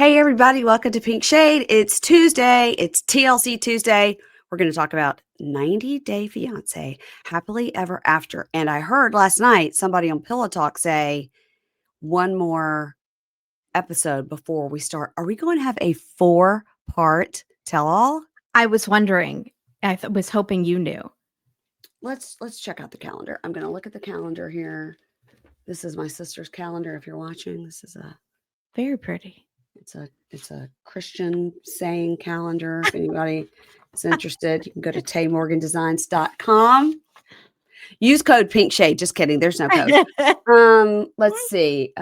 Hey, everybody, welcome to Pink Shade. It's Tuesday. It's TLC Tuesday. We're going to talk about 90 Day Fiance Happily Ever After. And I heard last night somebody on Pillow Talk say one more episode before we start. Are we going to have a 4-part tell all? I was wondering. I was hoping you knew. Let's check out the calendar. I'm going to look at the calendar here. This is my sister's calendar. If you're watching, this is very pretty. It's a Christian saying calendar. If anybody is interested, you can go to taymorgandesigns.com. Use code Pink Shade. Just kidding. There's no code. Let's see.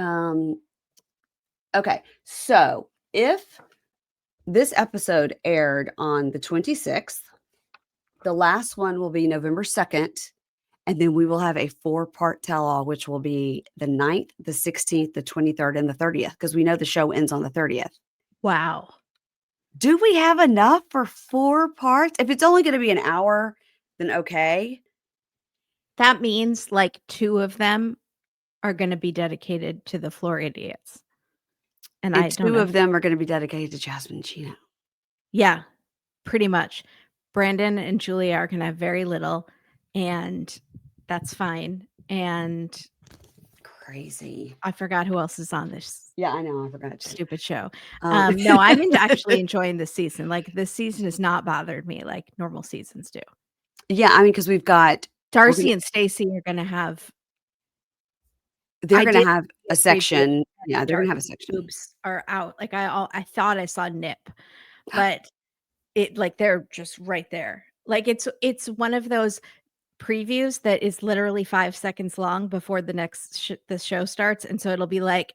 Okay. So if this episode aired on the 26th, the last one will be November 2nd. And then we will have a 4-part tell-all, which will be the 9th, the 16th, the 23rd, and the 30th, because we know the show ends on the 30th. Wow. Do we have enough for 4 parts? If it's only going to be an hour, then okay. That means like 2 of them are going to be dedicated to the Floridiots. And I don't know. 2 of them are going to be dedicated to Jasmine and Gino. Yeah, pretty much. Brandon and Julia are going to have very little, and that's fine. And crazy. I forgot who else is on this. Yeah, I know. I forgot. Stupid show. No, I'm actually enjoying this season. Like, this season has not bothered me like normal seasons do. Yeah, I mean, because we've got Darcey and Stacey are going to have. They're going to have a section. Yeah, they're going to have a section. Boobs are out. Like I thought I saw nip, but it like they're just right there. Like it's one of those previews that is literally 5 seconds long before the next the show starts, and so it'll be like,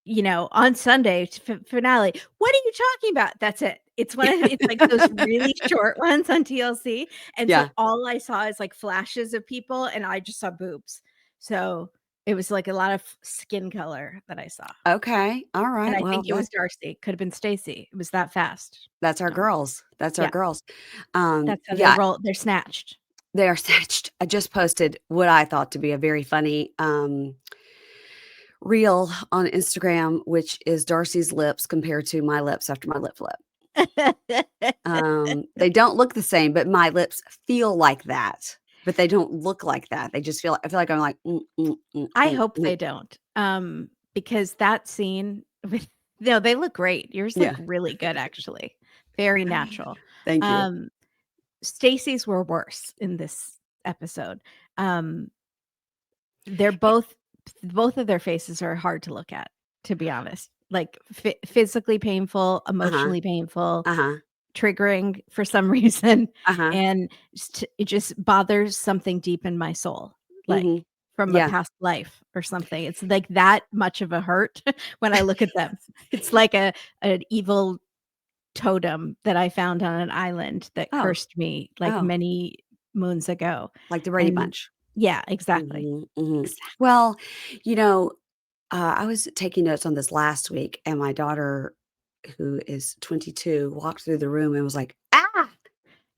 on Sunday finale. What are you talking about? That's it. It's it's like those really short ones on TLC, and so all I saw is like flashes of people, and I just saw boobs. So it was like a lot of skin color that I saw. Okay, all right. And I think it was Darcey. Could have been Stacey. It was that fast. That's our girls. That's our girls. That's how they roll. They're snatched. They are snatched. I just posted what I thought to be a very funny reel on Instagram, which is Darcey's lips compared to my lips after my lip flip. They don't look the same, but my lips feel like that. But they don't look like that. They just feel. I feel like I'm like. I hope they don't, because that scene. No, they look great. Yours look really good, actually. Very natural. Thank you. Stacey's were worse in this episode. They're both of their faces are hard to look at, to be honest. Like physically painful, emotionally painful, triggering for some reason, and it just bothers something deep in my soul, like from a past life or something. It's like that much of a hurt when I look at them. It's like an evil totem that I found on an island that cursed me like many moons ago. Like the Brady Bunch. Yeah, exactly. Exactly. Well, I was taking notes on this last week, and my daughter, who is 22, walked through the room and was like, "Ah!"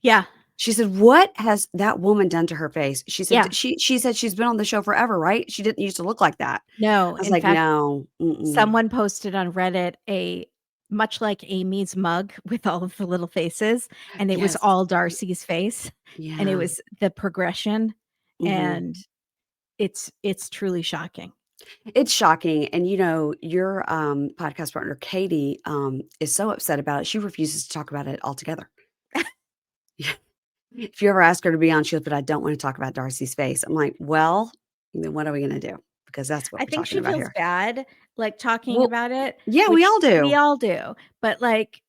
Yeah. She said, "What has that woman done to her face?" She said, she said she's been on the show forever, right? She didn't used to look like that. No. I was like, fact, no. Someone posted on Reddit much like Amy's mug with all of the little faces, and it was all Darcey's face, and it was the progression, and it's truly shocking. It's shocking. And your podcast partner Katie is so upset about it, she refuses to talk about it altogether. If you ever ask her to be on, she goes, "But I don't want to talk about Darcey's face." I'm like, well, then what are we going to do? Because that's what I think she feels bad, like talking about it. Yeah, we all do. We all do. But like,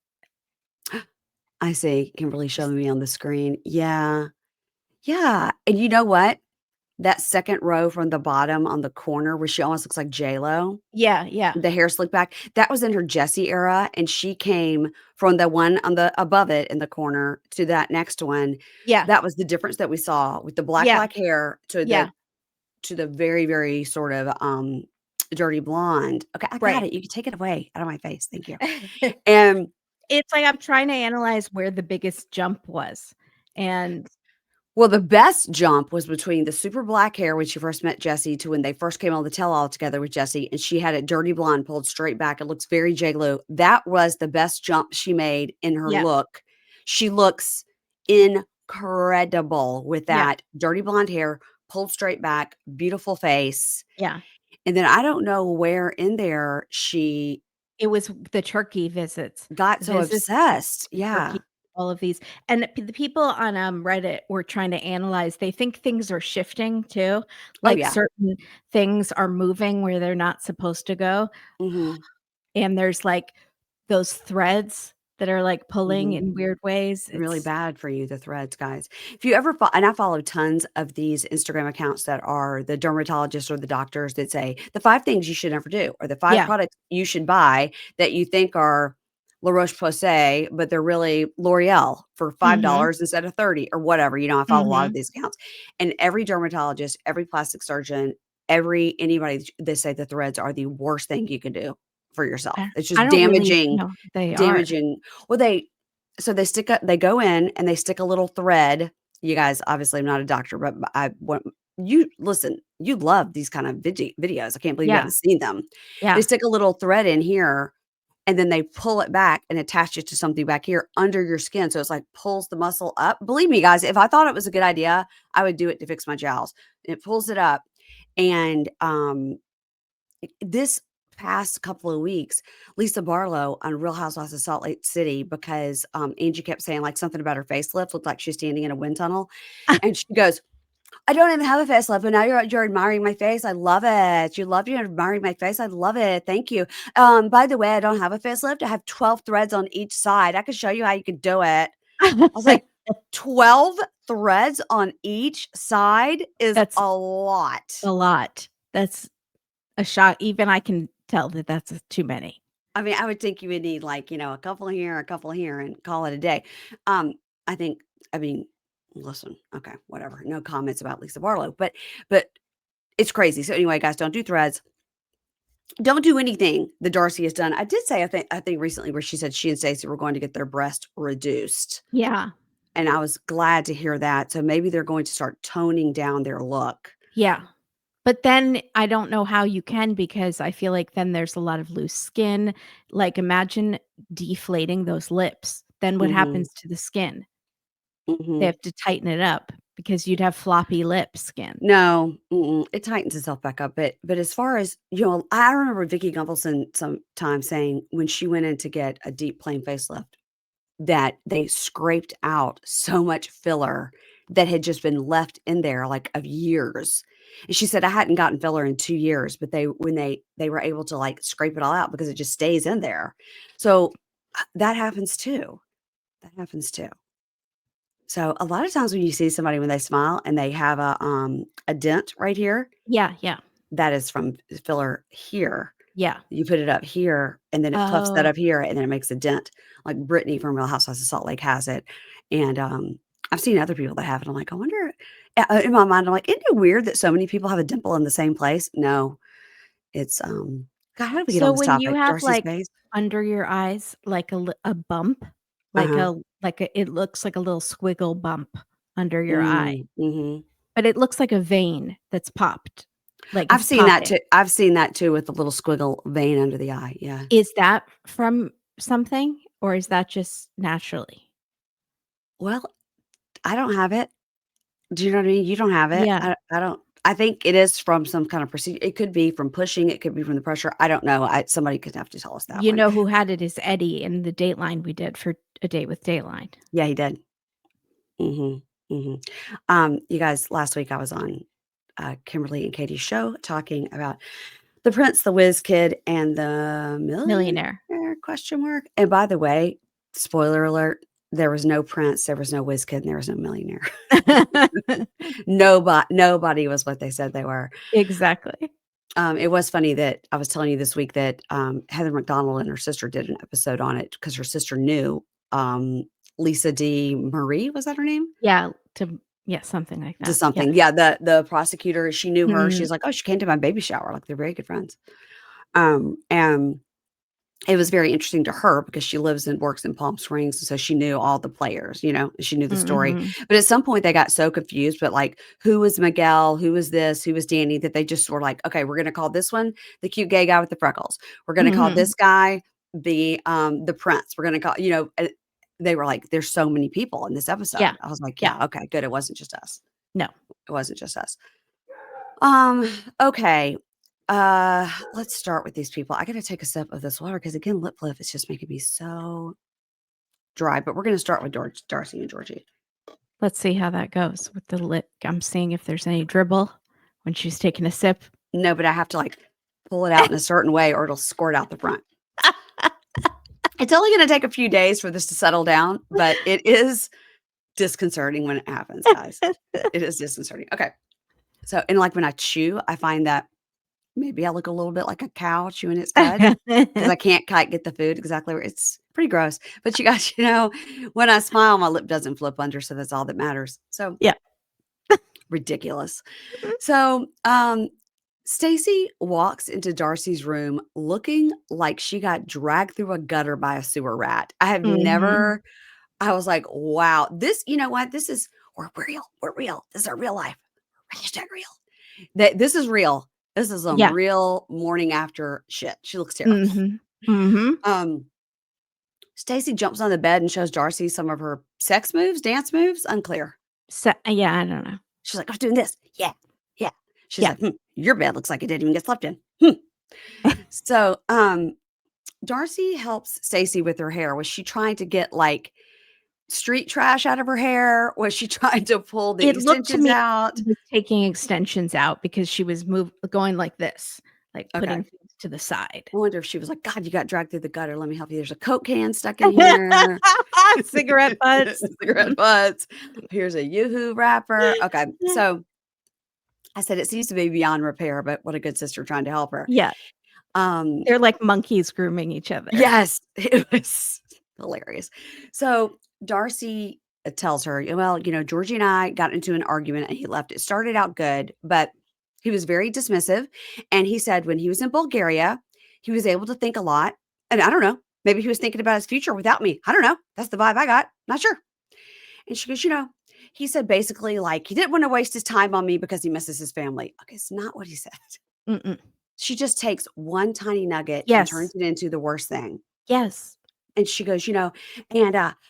I see Kimberly showing me on the screen. Yeah. Yeah. And you know what? That second row from the bottom on the corner where she almost looks like J-Lo. Yeah, yeah. The hair slicked back. That was in her Jessie era. And she came from the one on the above it in the corner to that next one. Yeah. That was the difference that we saw with the black hair to the very, very sort of dirty blonde. Okay, I got it. You can take it away out of my face. Thank you. And it's like I'm trying to analyze where the biggest jump was. And Well, the best jump was between the super black hair when she first met Jesse to when they first came on the tell-all together with Jesse, and she had it dirty blonde pulled straight back. It looks very J.Lo. That was the best jump she made in her Yeah, look. She looks incredible with yeah, that dirty blonde hair, pulled straight back, beautiful face. yeah. And then I don't know where in there she It was the turkey visits. got so Visits obsessed. to turkey, Yeah. all of these, and the people on, Reddit were trying to analyze, they think things are shifting too, Oh, like yeah. certain things are moving where they're not supposed to go, Mhm. and there's, like, those threads that are, like, pulling Mhm. in weird ways. Really It's bad for you, the threads, guys. If you ever and I follow tons of these Instagram accounts that are the dermatologists or the doctors that say the 5 things you should never do or the 5 yeah. products you should buy that you think are La Roche-Posay, but they're really L'Oreal for Mhm, $5 instead of 30 or whatever. I follow a lot of mhm. these accounts. And every dermatologist, every plastic surgeon, anybody they say the threads are the worst thing you can do for yourself. I It's I just don't really know who they are. damaging. Well, they go in and they stick a little thread. You guys, obviously, I'm not a doctor, but I want you listen, you love these kind of videos. I can't believe you Yeah, haven't seen them. They yeah. stick a little thread in here and then they pull it back and attach it to something back here under your skin. So it's like pulls the muscle up. Believe me, guys, if I thought it was a good idea, I would do it to fix my jowls. It pulls it up. And this past couple of weeks, Lisa Barlow on Real Housewives of Salt Lake City, because Angie kept saying like something about her facelift looked like she was standing in a wind tunnel. And she goes, I don't even have a facelift, but now you're admiring my face. I love it. You love you admiring my face. I love it. Thank you. By the way, I don't have a facelift. I have 12 threads on each side. I can show you how you can do it. I was like, 12 threads on each side is That's a lot. a lot. That's a shock. Even I can tell that that's too many. I mean, I would think you would need like, a couple here, a couple here, and call it a day. Um, I think, I mean, listen, okay, whatever. No comments about Lisa Barlow, but it's crazy. So anyway, guys, don't do threads. Don't do anything that Darcey has done. I did say I think recently where she said she and Stacey were going to get their breast reduced. Yeah, And I was glad to hear that. So maybe they're going to start toning down their look. yeah. But then I don't know how you can because I feel like then there's a lot of loose skin. Like, imagine deflating those lips. Then what Mhm. happens to the skin? They Mhm. have to tighten it up because you'd have floppy lip skin. No, it tightens itself back up, but as far as I remember Vicky Gunvalson sometimes saying when she went in to get a deep plain facelift that they scraped out so much filler that had just been left in there, like, of years, and she said, "I hadn't gotten filler in 2 years," but they were able to, like, scrape it all out because it just stays in there. So, that happens too. That happens too. So, a lot of times when you see somebody when they smile and they have a dent right here, Yeah, yeah, that is from filler here. yeah. You put it up here, and then it puffs that Oh, up here, and then it makes a dent, like Brittany from Real Housewives of Salt Lake has it, and, I've seen other people that have it. I'm like, "I wonder." In my mind, I'm like, "Isn't it weird that so many people have a dimple in the same place?" No, it's, God, how did we get on so this when you topic? have, Darcy's like, face? under your eyes, like a bump, Uh-huh. like a it looks like a little squiggle bump under your eye, Mhm. but it looks like a vein that's popped, like it's popping. I've seen that too with the little squiggle vein under the eye, yeah. Is that from something, or is that just naturally? Well, I don't have it. Do you know what I mean? You don't have it. Yeah. I don't I think it is from some kind of procedure. It could be from pushing, it could be from the pressure. I don't know. Somebody could have to tell us that You one. know who had it is Eddie in the Dateline we did for A Date with Dateline. Yeah, he did. Mhm. Mhm. You guys, last week I was on, Kimberly and Katie's show talking about the Prince, the Whiz Kid, and the Millionaire. millionaire, question mark. And by the way, spoiler alert, there was no Prince, there was no Whiz Kid, and there was no millionaire. Nobody was what they said they were. Exactly. It was funny that I was telling you this week that, Heather McDonald and her sister did an episode on it because her sister knew, um, Lisa D. Marie, was that her name? Yeah, yeah, something like To that. Yeah. something. Yeah, the prosecutor, she knew her. Mhm. She's like, "Oh, she came to my baby shower." Like, they're very good friends. And it was very interesting to her because she lives and works in Palm Springs, so she knew all the players, she knew the story. Mhm. But at some point, they got so confused, but like, who was Miguel? Who was this? Who was Danny? That they just were like, okay, we're going to call this one the cute gay guy with the freckles. We're going to call Mhm. this guy the prince. We're going to call, they were like, there's so many people in this episode. Yeah. I was like, Yeah. yeah, okay, good. It wasn't just us. No. It wasn't just us. Okay. Let's start with these people. I gotta take a sip of this water because again, lip flip is just making me so dry. But we're gonna start with Darcey and Georgie. Let's see how that goes with the lip. I'm seeing if there's any dribble when she's taking a sip. No, but I have to like pull it out in a certain way or it'll squirt out the front. It's only gonna take a few days for this to settle down, but it is disconcerting when it happens, guys. It is disconcerting. Okay. So, and like when I chew, I find that maybe I look a little bit like a cow chewing its cud because I can't quite get the food exactly where it's pretty gross. But you guys, when I smile, my lip doesn't flip under. So that's all that matters. So Yeah. ridiculous. So Stacy walks into Darcey's room looking like she got dragged through a gutter by a sewer rat. Mhm. I was like, wow, you know what? We're real. We're real. This is our real life. Hashtag real. This is real. This is some Yeah. real morning after shit. She looks terrible. Mhm. Mhm. Um, Stacy jumps on the bed and shows Darcey some of her sex moves, dance moves, unclear. So yeah, I don't know. She's like, I was doing this. Yeah. Yeah. She's Yeah. like, your bed looks like it didn't even get slept in. So Darcey helps Stacy with her hair. Was she trying to get like street trash out of her hair? Was she trying to pull the It looked to extensions me out? like she was taking extensions out because she was going like this, like Okay. putting things to the side. I wonder if she was like, God, you got dragged through the gutter. Let me help you. There's a Coke can stuck in here. Cigarette butts. Cigarette butts. Here's a Yoo-hoo wrapper. Okay. So I said it seems to be beyond repair, but what a good sister trying to help her. Yeah. Um, They're like monkeys grooming each other. yes, it was hilarious. So Darcey tells her, well, Georgie and I got into an argument and he left. It started out good, but he was very dismissive. And he said when he was in Bulgaria, he was able to think a lot. And I don't know, maybe he was thinking about his future without me. I don't know. That's the vibe I got. Not sure. And she goes, he said basically like he didn't want to waste his time on me because he misses his family. Okay, it's not what he said. Mm-mm. She just takes one tiny nugget and turns Yes. it into the worst thing. Yes. And she goes, and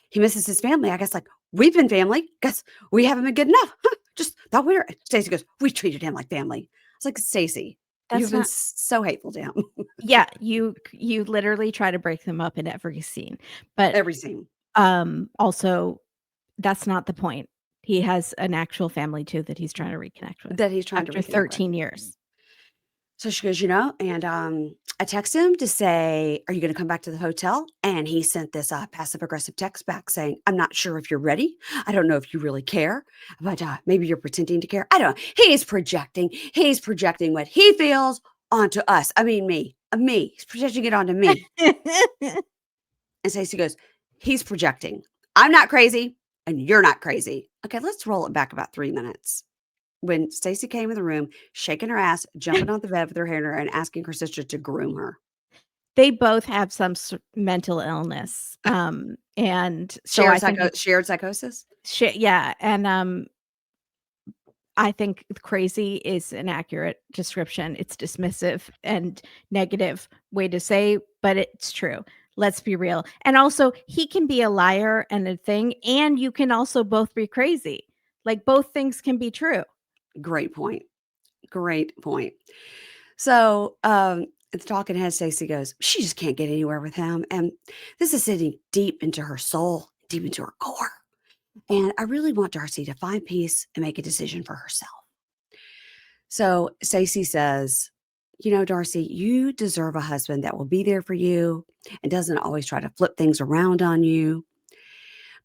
he misses his family. I guess like we've been family. Guess we haven't been good enough. Huh, just thought we were. Stacy goes, we treated him like family. I was like, Stacy, you've That's been not so hateful to him. Yeah, you literally try to break them up in every scene. But, Every scene. also, that's not the point. He has an actual family too that he's trying to reconnect with That he's trying to after reconnect with. 13 years. So she goes, and I text him to say, are you going to come back to the hotel? And he sent this passive aggressive text back saying, I'm not sure if you're ready. I don't know if you really care, but maybe you're pretending to care. I don't know. He's projecting. He's projecting what he feels onto us. I mean, me. He's projecting it onto me. And Stacey goes, he's projecting. I'm not crazy and you're not crazy. Okay, let's roll it back about 3 minutes. When Stacy came in the room, shaking her ass, jumping on the bed with her hair in her, and asking her sister to groom her. They both have some mental illness, and so I think it's Shared psychosis? yeah, and, I think crazy is an accurate description. It's dismissive and negative way to say, but it's true. Let's be real. And also, he can be a liar and a thing, and you can also both be crazy. Like, both things can be true. Great point. Great point. So, the talking head, Stacy goes, she just can't get anywhere with him. And this is sitting deep into her soul, deep into her core. And I really want Darcey to find peace and make a decision for herself. So Stacy says, Darcey, you deserve a husband that will be there for you and doesn't always try to flip things around on you.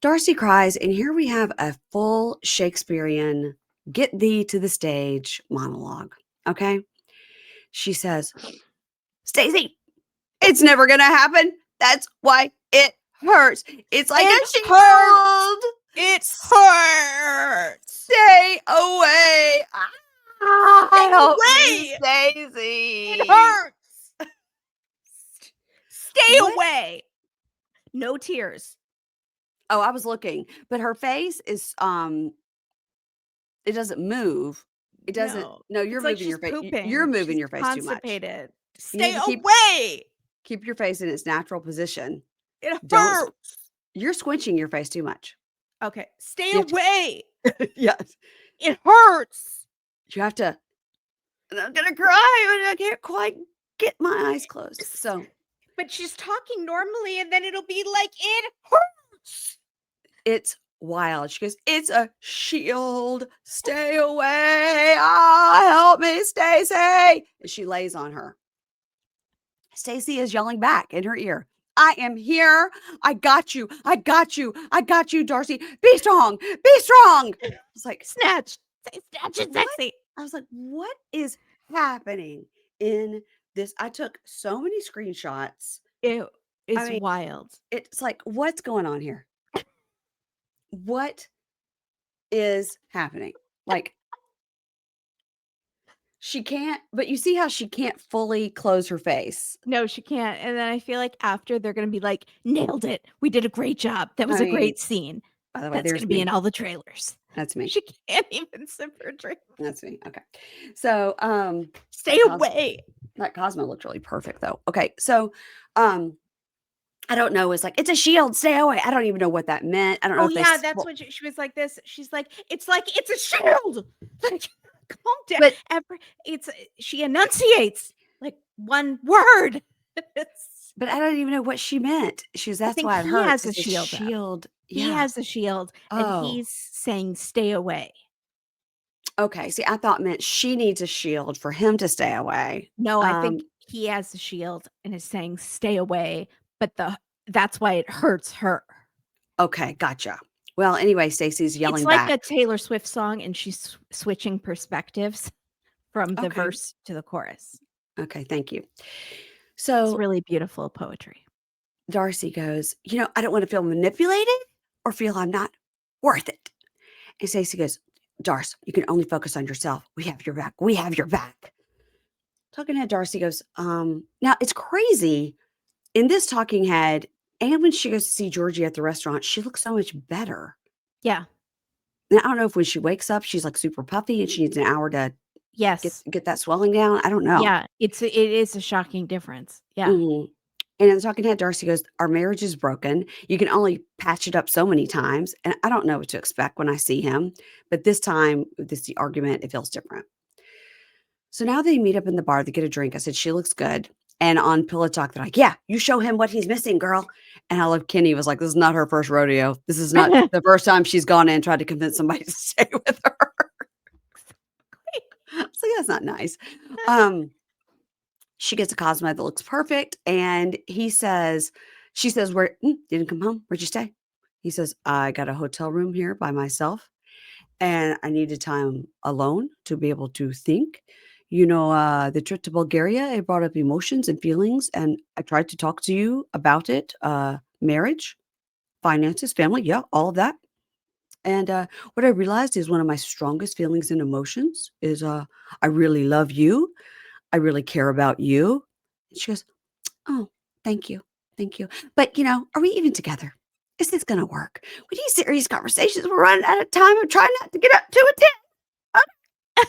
Darcey cries, and here we have a full Shakespearean get thee to the stage monologue. Okay. She says, Stacy, it's never going to happen. That's why it hurts. It's like It a shield. It hurts. Stay away. Help me, away. Stacy. It hurts. Stay What? away. No tears. Oh, I was looking, but her face is, it doesn't move. It doesn't No. no, you're It's like moving she's your face. You're pooping. moving She's your face too much. constipated. You need Stay to away. keep your face in its natural position. It Don't sq hurts. you're squinching your face too much. Okay. Stay You have to away. yes. It hurts. You have to I'm gonna cry, but I can't quite get my eyes closed. So, But she's talking normally, and then it'll be like, it hurts. it's wild. She goes, "It's a shield. Stay away. Ah, help me, Stacy." And she lays on her. Stacy is yelling back in her ear, "I am here. I got you. I got you. I got you, Darcey. Be strong. Be strong." I was like, Snatch. Say snatch it "What?" sexy. I was like, "What is happening in this?" I took so many screenshots. It I is mean, wild. it's like, what's going on here? What is happening? Like, she can't, but you see how she can't fully close her face. No, she can't. And then I feel like after they're gonna be like, nailed it. We did a great job. That was I a mean, great scene. by the way, That's there's gonna be in me. all the trailers. That's me. She can't even sip her drink. That's me. Okay. So, Stay away. that Cosmo looked really perfect though. Okay. So, um, I don't know. It's like, it's a shield. Stay away. I don't even know what that meant. I don't know Oh if they, yeah, that's well, what she was like this. She's like, it's a shield. Like, calm down. but, She enunciates like one word. It's, but I don't even know what she meant. She was, I that's think why it he has hurts. a It's a shield up. shield. He Yeah. has a shield and Oh, he's saying stay away. okay. See, I thought meant she needs a shield for him to stay away. No, I think he has the shield and is saying stay away, but that's why it hurts her. Okay, gotcha. Well, anyway, Stacy's It's yelling like back. a Taylor Swift song and she's switching perspectives from the Okay. verse to the chorus. Okay, thank you. It's So really beautiful poetry. Darcey goes, I don't want to feel manipulated or feel I'm not worth it. And Stacey goes, Darce, you can only focus on yourself. We have your back. We have your back. Talking head Darcey goes, now it's crazy. In this talking head, and when she goes to see Georgie at the restaurant, she looks so much better. Yeah. And I don't know if when she wakes up, she's like super puffy and she needs an hour to Yes. get that swelling down. I don't know. Yeah. It is a shocking difference. Yeah. Mhm. And in the talking head, Darcey goes, "Our marriage is broken. You can only patch it up so many times." And I don't know what to expect when I see him, but this time, the argument, it feels different. So now they meet up in the bar. They get a drink. I said, "She looks good." And on Pillow Talk, they're like, "Yeah, you show him what he's missing, girl." And I love Kenny was like, "This is not her first rodeo. This is not the first time she's gone in and tried to convince somebody to stay with her." So that's not nice. She gets a Cosmo that looks perfect, and she says, "Where didn't come home? Where'd you stay?" He says, "I got a hotel room here by myself, and I needed time alone to be able to think. The trip to Bulgaria, it brought up emotions and feelings, and I tried to talk to you about it, marriage, finances, family, yeah, all of that. And what I realized is one of my strongest feelings and emotions is I really love you. I really care about you." And she goes, "Oh, thank you. Thank you. But, are we even together? Is this going to work? We need serious conversations. We're running out of time. I'm trying not to get up to a 10."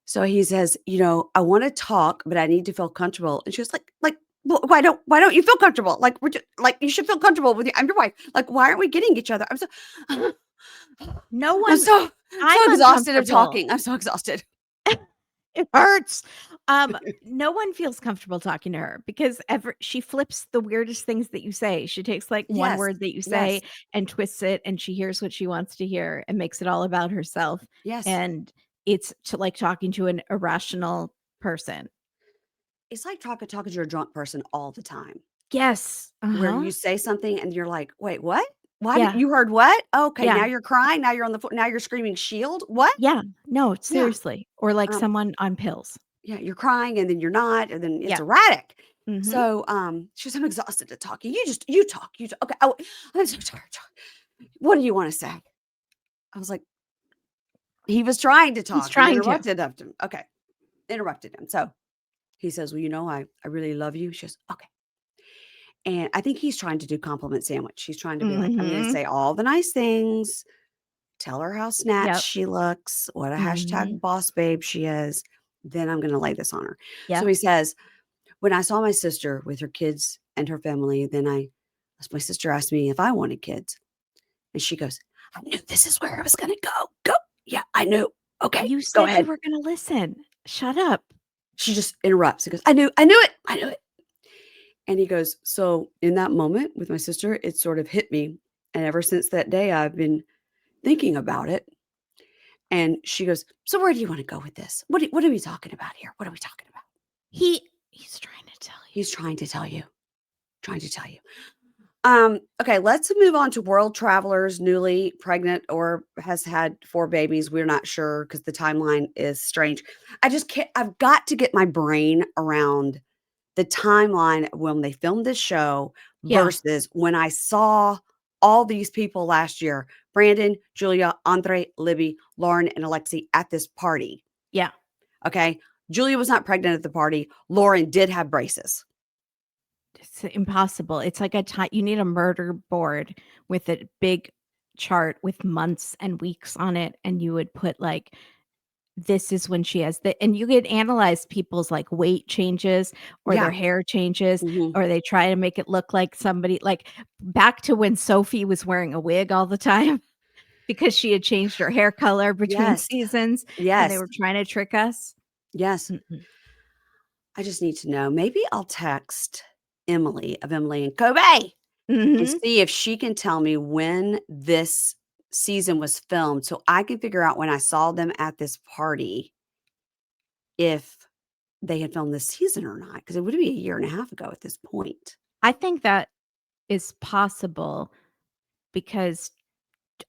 So he says, "I want to talk, but I need to feel comfortable." And she was like, "Well, why don't you feel comfortable? Like, like, you should feel comfortable with you. I'm your wife. Like, why aren't we getting each other?" I'm so, No I'm one so, so I'm exhausted of uncomfortable. talking. I'm so exhausted. It hurts. No one feels comfortable talking to her because she flips the weirdest things that you say. She takes like one Yes. word that you Yes. say and twists it, and she hears what she wants to hear and makes it all about herself. Yes. And it's like talking to an irrational person. It's like talking to a drunk person all the time. Yes. Where Uh-huh. you say something and you're like, "Wait, what? Why did Yeah. you heard what? Okay, Yeah. now you're crying, now you're on the floor, now you're screaming shield. What?" Yeah. No, Yeah. seriously. Or like Um, someone on pills. yeah, you're crying and then you're not, and then it's Yeah. erratic. Mhm. So, she goes, "I'm exhausted of talking. You talk, you talk. Okay. Oh, I'm so tired. What do you want to say?" I was like, he was trying to He's talk and trying to. interrupted him. Okay. Interrupted him. So He says, "Well, I really love you." She goes, "Okay." And I think he's trying to do compliment sandwich. He's trying to be like, "I'm gonna Mhm. say all the nice things, tell her how snatched Yep. she looks, what a Mhm. hashtag boss babe she is, then I'm gonna lay this on her." So Yep. he says, "When I saw my sister with her kids and her family, then my sister asked me if I wanted kids." And she goes, "I knew this is where I was gonna go. Go. Yeah, I knew. Okay, You go said you ahead." were gonna listen. Shut up. She just interrupts and goes, I knew it. I knew it." And he goes, "So in that moment with my sister, it sort of hit me. And ever since that day, I've been thinking about it." And she goes, "So where do you want to go with this? What are we talking about here? What are we talking about?" He's trying to tell you. He's trying to tell you, trying to tell you. Okay, let's move on to world travelers newly pregnant or has had 4 babies. We're not sure because the timeline is strange. I just can't I've got to get my brain around the timeline of when they filmed this show Yeah. versus when I saw all these people last year, Brandon, Julia, Andre, Libby, Lauren, and Alexi at this party. Yeah. Okay. Julia was not pregnant at the party. Lauren did have braces. It's impossible. It's like you need a murder board with a big chart with months and weeks on it, and you would put, like, this is when she has the and you could analyze people's, like, weight changes or their Yeah. hair changes, Mhm. or they try to make it look like somebody like, back to when Sophie was wearing a wig all the time because she had changed her hair color between Yes. seasons, and they Yes. were trying to trick us. Yes. Mm-mm. I just need to know. Maybe I'll text Emily of Emily and Kobe and Mhm. see if she can tell me when this season was filmed so I can figure out when I saw them at this party if they had filmed this season or not, because it would be a year and a half ago at this point. I think that is possible because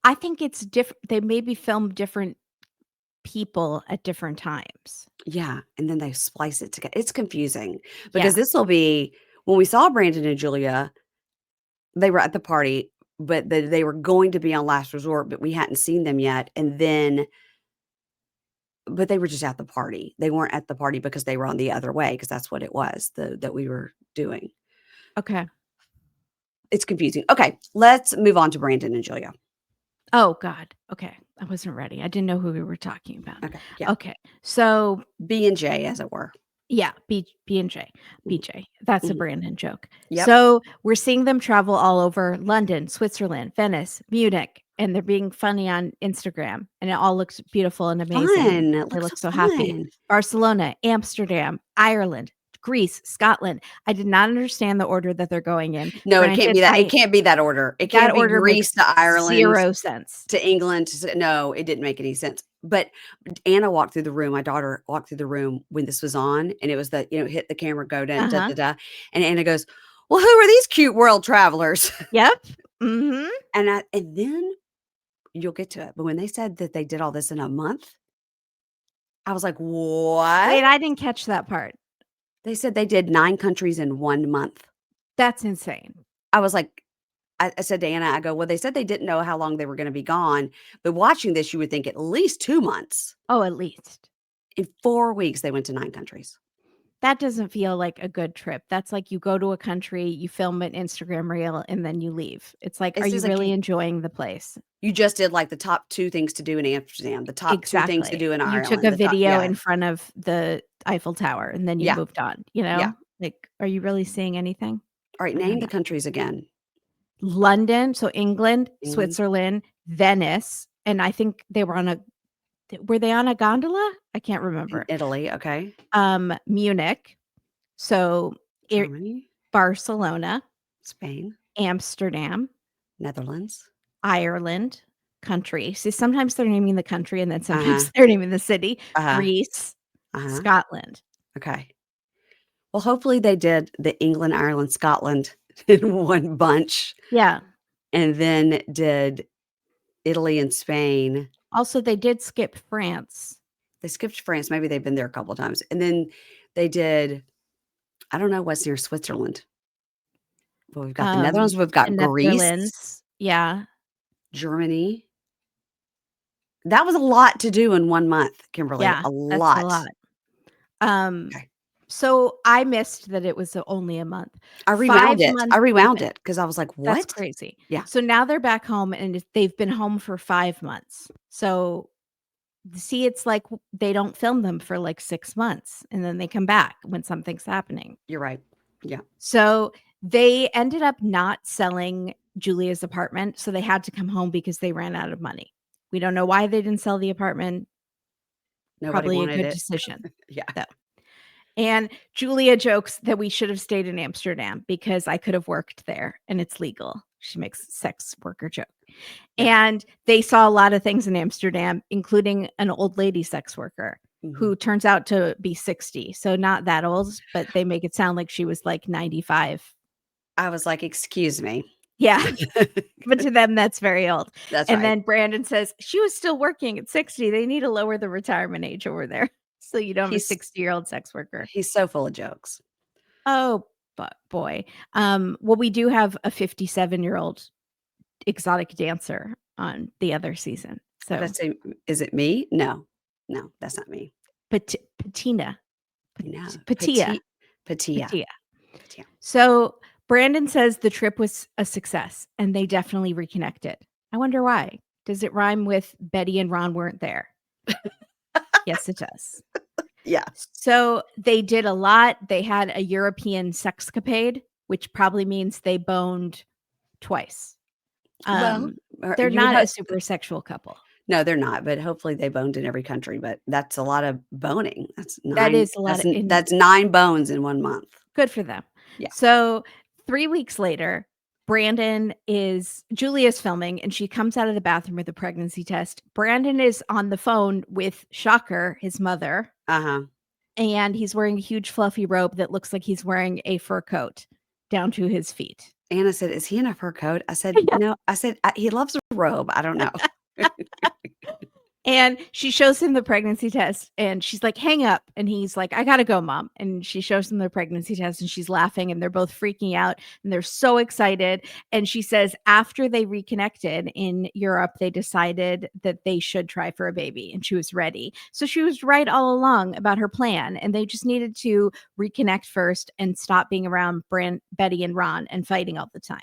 I think it's different. They maybe film different people at different times. Yeah, and then they splice it together. It's confusing because Yeah. this will be when we saw Brandon and Julia, they were at the party, but they were going to be on Last Resort, but we hadn't seen them yet, and then but they were just at the party. They weren't at the party because they were on the other way, because that's what it was, that we were doing. Okay. It's confusing. Okay, let's move on to Brandon and Julia. Oh god. Okay. I wasn't ready. I didn't know who we were talking about. Okay, yeah. Okay. So, B and J, as it were. yeah, B&J. Mhm, BJ. That's a mhm. Brandon joke. Yep. So, we're seeing them travel all over London, Switzerland, Venice, Munich, and they're being funny on Instagram, and it all looks beautiful and amazing. Fun. It They looks so look so happy. fun. Barcelona, Amsterdam, Ireland, Greece, Scotland. I did not understand the order that they're going in. No, it can't Granted, be that it I can't be that order. It that can't be order makes Greece to Ireland 0 sense. to England no, it didn't make any sense. But Anna walked through the room, my daughter walked through the room when this was on, and it was the, hit the camera, go dun, da, Uh-huh. da, da, and Anna goes, "Well, who are these cute world travelers?" Yep. Mhm. And then you'll get to it, but when they said that they did all this in a month, I was like, "What?" Wait, I didn't catch that part. They said they did 9 countries in 1 month. That's insane. I was like I said to Anna, I go, "Well, they said they didn't know how long they were gonna be gone, but watching this, you would think at least 2 months." Oh, at least. In 4 weeks, they went to 9 countries. That doesn't feel like a good trip. That's like you go to a country, you film an Instagram reel, and then you leave. It's like, are It's you just like really enjoying the place? you just did, like, the top 2 things to do in Amsterdam, the top 2 things to Exactly. do in You took a Ireland, the top video yeah, in front of the Eiffel Tower, and then you yeah, moved on, you yeah. know? Like, are you really seeing anything? Alright, I name don't the know. countries again. London, so England, England, Switzerland, Venice, and I think they were on a were they on a gondola? I can't and remember. Italy, okay. Munich, so Ir Germany, Barcelona, Spain, Amsterdam, Netherlands. Ireland, country. See, sometimes they're naming the country and then Uh-huh, sometimes they're naming the city. uh-huh, Greece, uh-huh, Scotland. okay. Well, hopefully they did the England, Ireland, Scotland in one bunch, Yeah. and then did Italy and Spain. Also, they did skip France. They skipped France, maybe they've been there a couple of times, and then they did I don't know what's near Switzerland. Well, we've got the Netherlands, we've The got Greece, Netherlands. Yeah. Germany. That was a lot to do in 1 month, Kimberly, Yeah, a that's a lot. lot. Um, Okay. So I missed that it was only a month. I 5 rewound it. I months rewound even. it because I was like, That's "What?" crazy. Yeah, So now they're back home and they've been home for 5 months. So see, it's like they don't film them for like 6 months and then they come back when something's happening. you're right. Yeah. So they ended up not selling Julia's apartment. So they had to come home because they ran out of money. We don't know why they didn't sell the apartment. Nobody Probably a wanted good it. decision, Yeah. though. And Julia jokes that we should have stayed in Amsterdam because I could have worked there and it's legal. She makes sex worker joke. Yeah. And they saw a lot of things in Amsterdam, including an old lady sex worker Mhm. who turns out to be 60. So not that old, but they make it sound like she was like 95. I was like, "Excuse me." Yeah. But to them, that's very old. That's And right. then Brandon says, she was still working at 60. They need to lower the retirement age over there. So you don't have a He's 60-year-old sex worker. he's so full of jokes. Oh, but boy. Well, we do have a 57-year-old exotic dancer on the other season. Did I So say, is it me? No. No, that's not me. Patina, No. Patia, Patia. Patia. Patia. So Brandon says the trip was a success and they definitely reconnected. I wonder why. Does it rhyme with Betty and Ron weren't there? Yes, it does. Yeah. So they did a lot. They had a European sexcapade, which probably means they boned twice. Well, They're you would not a hope. super sexual couple. No, they're not, but hopefully they boned in every country, but that's a lot of boning. That's That 9 is a lot of that's 9 bones in 1 month. good for them. Yeah. So 3 weeks later, Julia's filming and she comes out of the bathroom with a pregnancy test. Brandon is on the phone with Shocker, his mother, Uh-huh. and he's wearing a huge fluffy robe that looks like he's wearing a fur coat down to his feet. Anna said, "Is he in a fur coat?" I said, "No." I said, "He loves a robe." I don't know. And she shows him the pregnancy test and she's like, hang up. And he's like, I gotta go, mom. And she shows him the pregnancy test and she's laughing and they're both freaking out and they're so excited. And she says, after they reconnected in Europe, they decided that they should try for a baby and she was ready. So she was right all along about her plan. And they just needed to reconnect first and stop being around Betty and Ron and fighting all the time.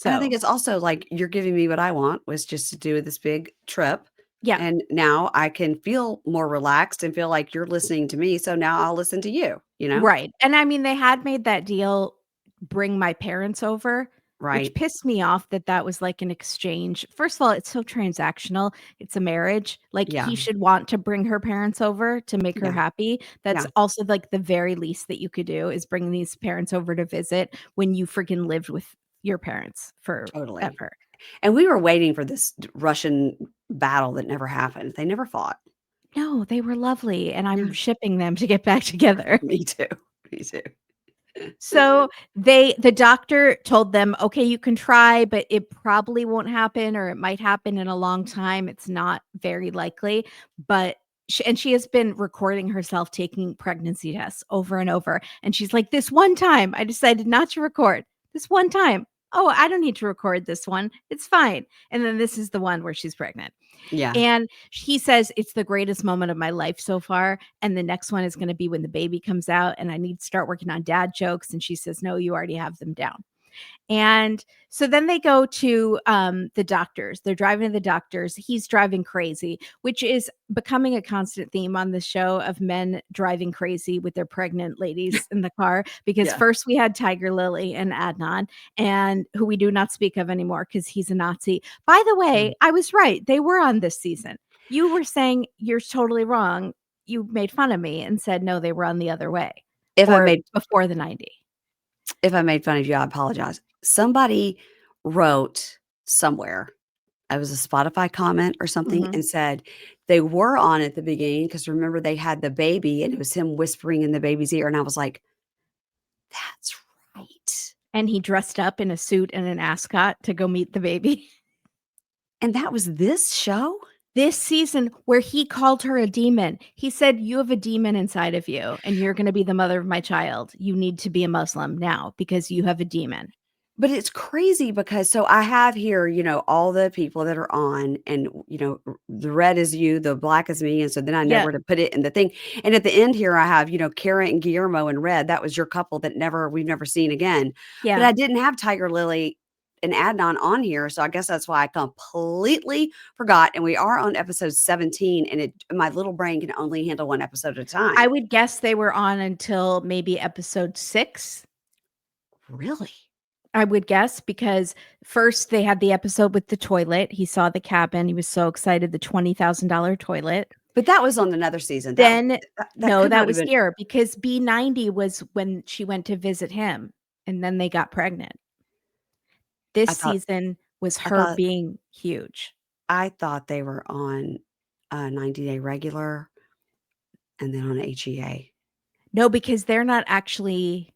And I think So, it's also like, you're giving me what I want, was just to do this big trip. yeah. And now I can feel more relaxed and feel like you're listening to me. So now I'll listen to you, you know? Right, and I mean, they had made that deal, bring my parents over, which Right. pissed me off that that was like an exchange. First of all, it's so transactional. It's a marriage. Like, Yeah. he should want to bring her parents over to make her Yeah. happy. That's Yeah. also like the very least that you could do is bring these parents over to visit when you freaking lived with your parents Totally. forever. And we were waiting for this Russian battle that never happened. They never fought. No, they were lovely, and Yeah. I'm shipping them to get back together. Me too. Me too. So the doctor told them, okay, you can try, but it probably won't happen, or it might happen in a long time. It's not very likely, but she has been recording herself taking pregnancy tests over and over. And she's like, this one time I decided not to record. This one time. Oh, I don't need to record this one. It's fine. And then this is the one where she's pregnant. Yeah. And he says, it's the greatest moment of my life so far. And the next one is going to be when the baby comes out and I need to start working on dad jokes. And she says, no, you already have them down. And so then they go to the doctors. They're driving to the doctors. He's driving crazy, which is becoming a constant theme on the show of men driving crazy with their pregnant ladies in the car. Because Yeah. first we had Tiger Lily and Adnan, and who we do not speak of anymore because he's a Nazi. By the way, I was right. They were on this season. You were saying you're totally wrong. You made fun of me and said, no, they were on the other way If I or made before the 90. if I made fun of you, I apologize. Somebody wrote somewhere, it was a Spotify comment or something, Mhm. and said they were on at the beginning because remember they had the baby and it was him whispering in the baby's ear, and I was like, "That's right." And he dressed up in a suit and an ascot to go meet the baby. And that was this show? This season where he called her a demon. He said, you have a demon inside of you and you're going to be the mother of my child. You need to be a Muslim now because you have a demon. But it's crazy because so I have here, all the people that are on and, the red is you, the black is me, and so then I know Yeah, where to put it in the thing, and at the end here, I have, Kara and Guillermo in red. That was your couple that we've never seen again, but yeah. I didn't have Tiger Lily and Adnan on here, so I guess that's why I completely forgot, and we are on episode 17, and my little brain can only handle one episode at a I time. would guess they were on until maybe episode 6. Really? I would guess because first they had the episode with the toilet. He saw the cabin. He was so excited, the $20,000 toilet. But that was on another season. That Then that no, could that not have was been. here because B90 was when she went to visit him and then they got pregnant. This I thought season was I her thought being huge. I thought they were on a 90-day regular and then on HEA. No, because they're not actually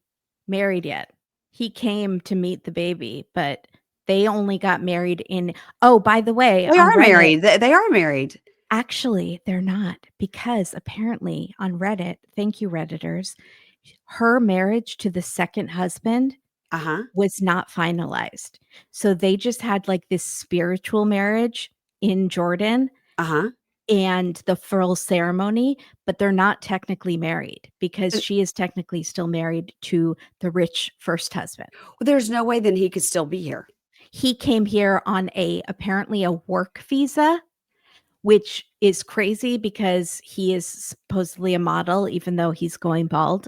married yet. He came to meet the baby, but they only got married in oh, by the way, They on are Reddit, married. They are married. actually, they're not because apparently on Reddit, thank you, Redditors, her marriage to the second husband Uh-huh. was not finalized. So they just had like this spiritual marriage in Jordan Uh-huh. and the full ceremony, but they're not technically married because Uh, she is technically still married to the rich first husband. Well, there's no way then he could still be here. He came here on apparently a work visa, which is crazy because he is supposedly a model, even though he's going bald.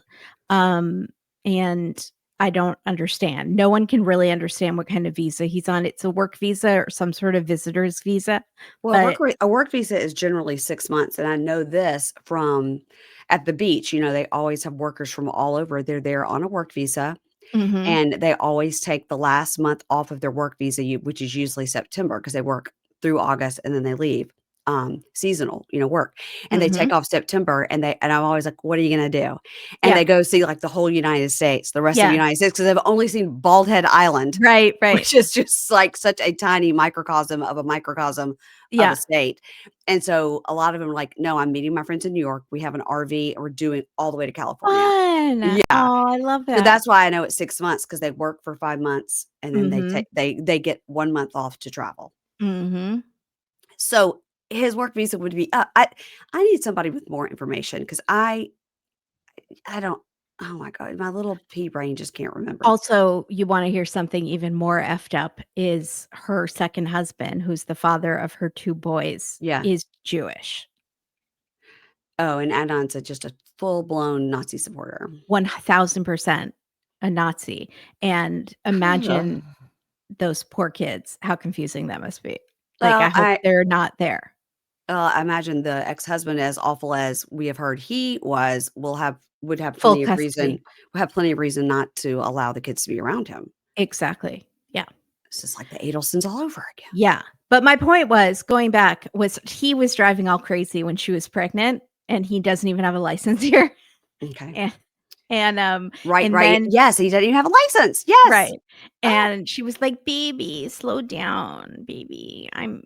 And I don't understand. No one can really understand what kind of visa he's on. It's a work visa or some sort of visitor's visa. Well, But a work visa is generally 6 months, and I know this from at the beach, they always have workers from all over. They're there on a work visa, mhm, and they always take the last month off of their work visa, which is usually September because they work through August and then they leave. Seasonal, work. And they mhm. take off September and I'm always like, what are you gonna do? And Yeah, they go see like the whole United States, the rest of the yeah. United States, because they've only seen Bald Head Island, Right, right. which is just like such a tiny microcosm of a microcosm of a Yeah. state. And so a lot of them are like, no, I'm meeting my friends in New York. We have an RV and we're doing all the way to California. Fun. Yeah. Oh, I love So that. that's why I know it's 6 months because they work for 5 months and then they Mhm, take they get 1 month off to travel. mhm. So his work visa would be I need somebody with more information because I don't oh my god, my little pea brain just can't remember. Also, you wanna hear something even more effed up is her second husband, who's the father of her 2 boys, Yeah. is Jewish. Oh, and Adnan's just a full-blown Nazi supporter. 1000% a Nazi, and imagine those poor kids, how confusing that must be. Like, I Well, hope they're not there. I imagine the ex-husband, as awful as we have heard he was, would have Full plenty of custody. reason not to allow the kids to be around him. Exactly. Yeah. It's just like the Adelsons all over again. Yeah. But my point was, going back, was he was driving all crazy when she was pregnant, and he doesn't even have a license here. Okay. And and, Right, and right. then Yes, he doesn't even have a license. Yes. right. Ah, And she was like, "Baby, slow down, baby. I'm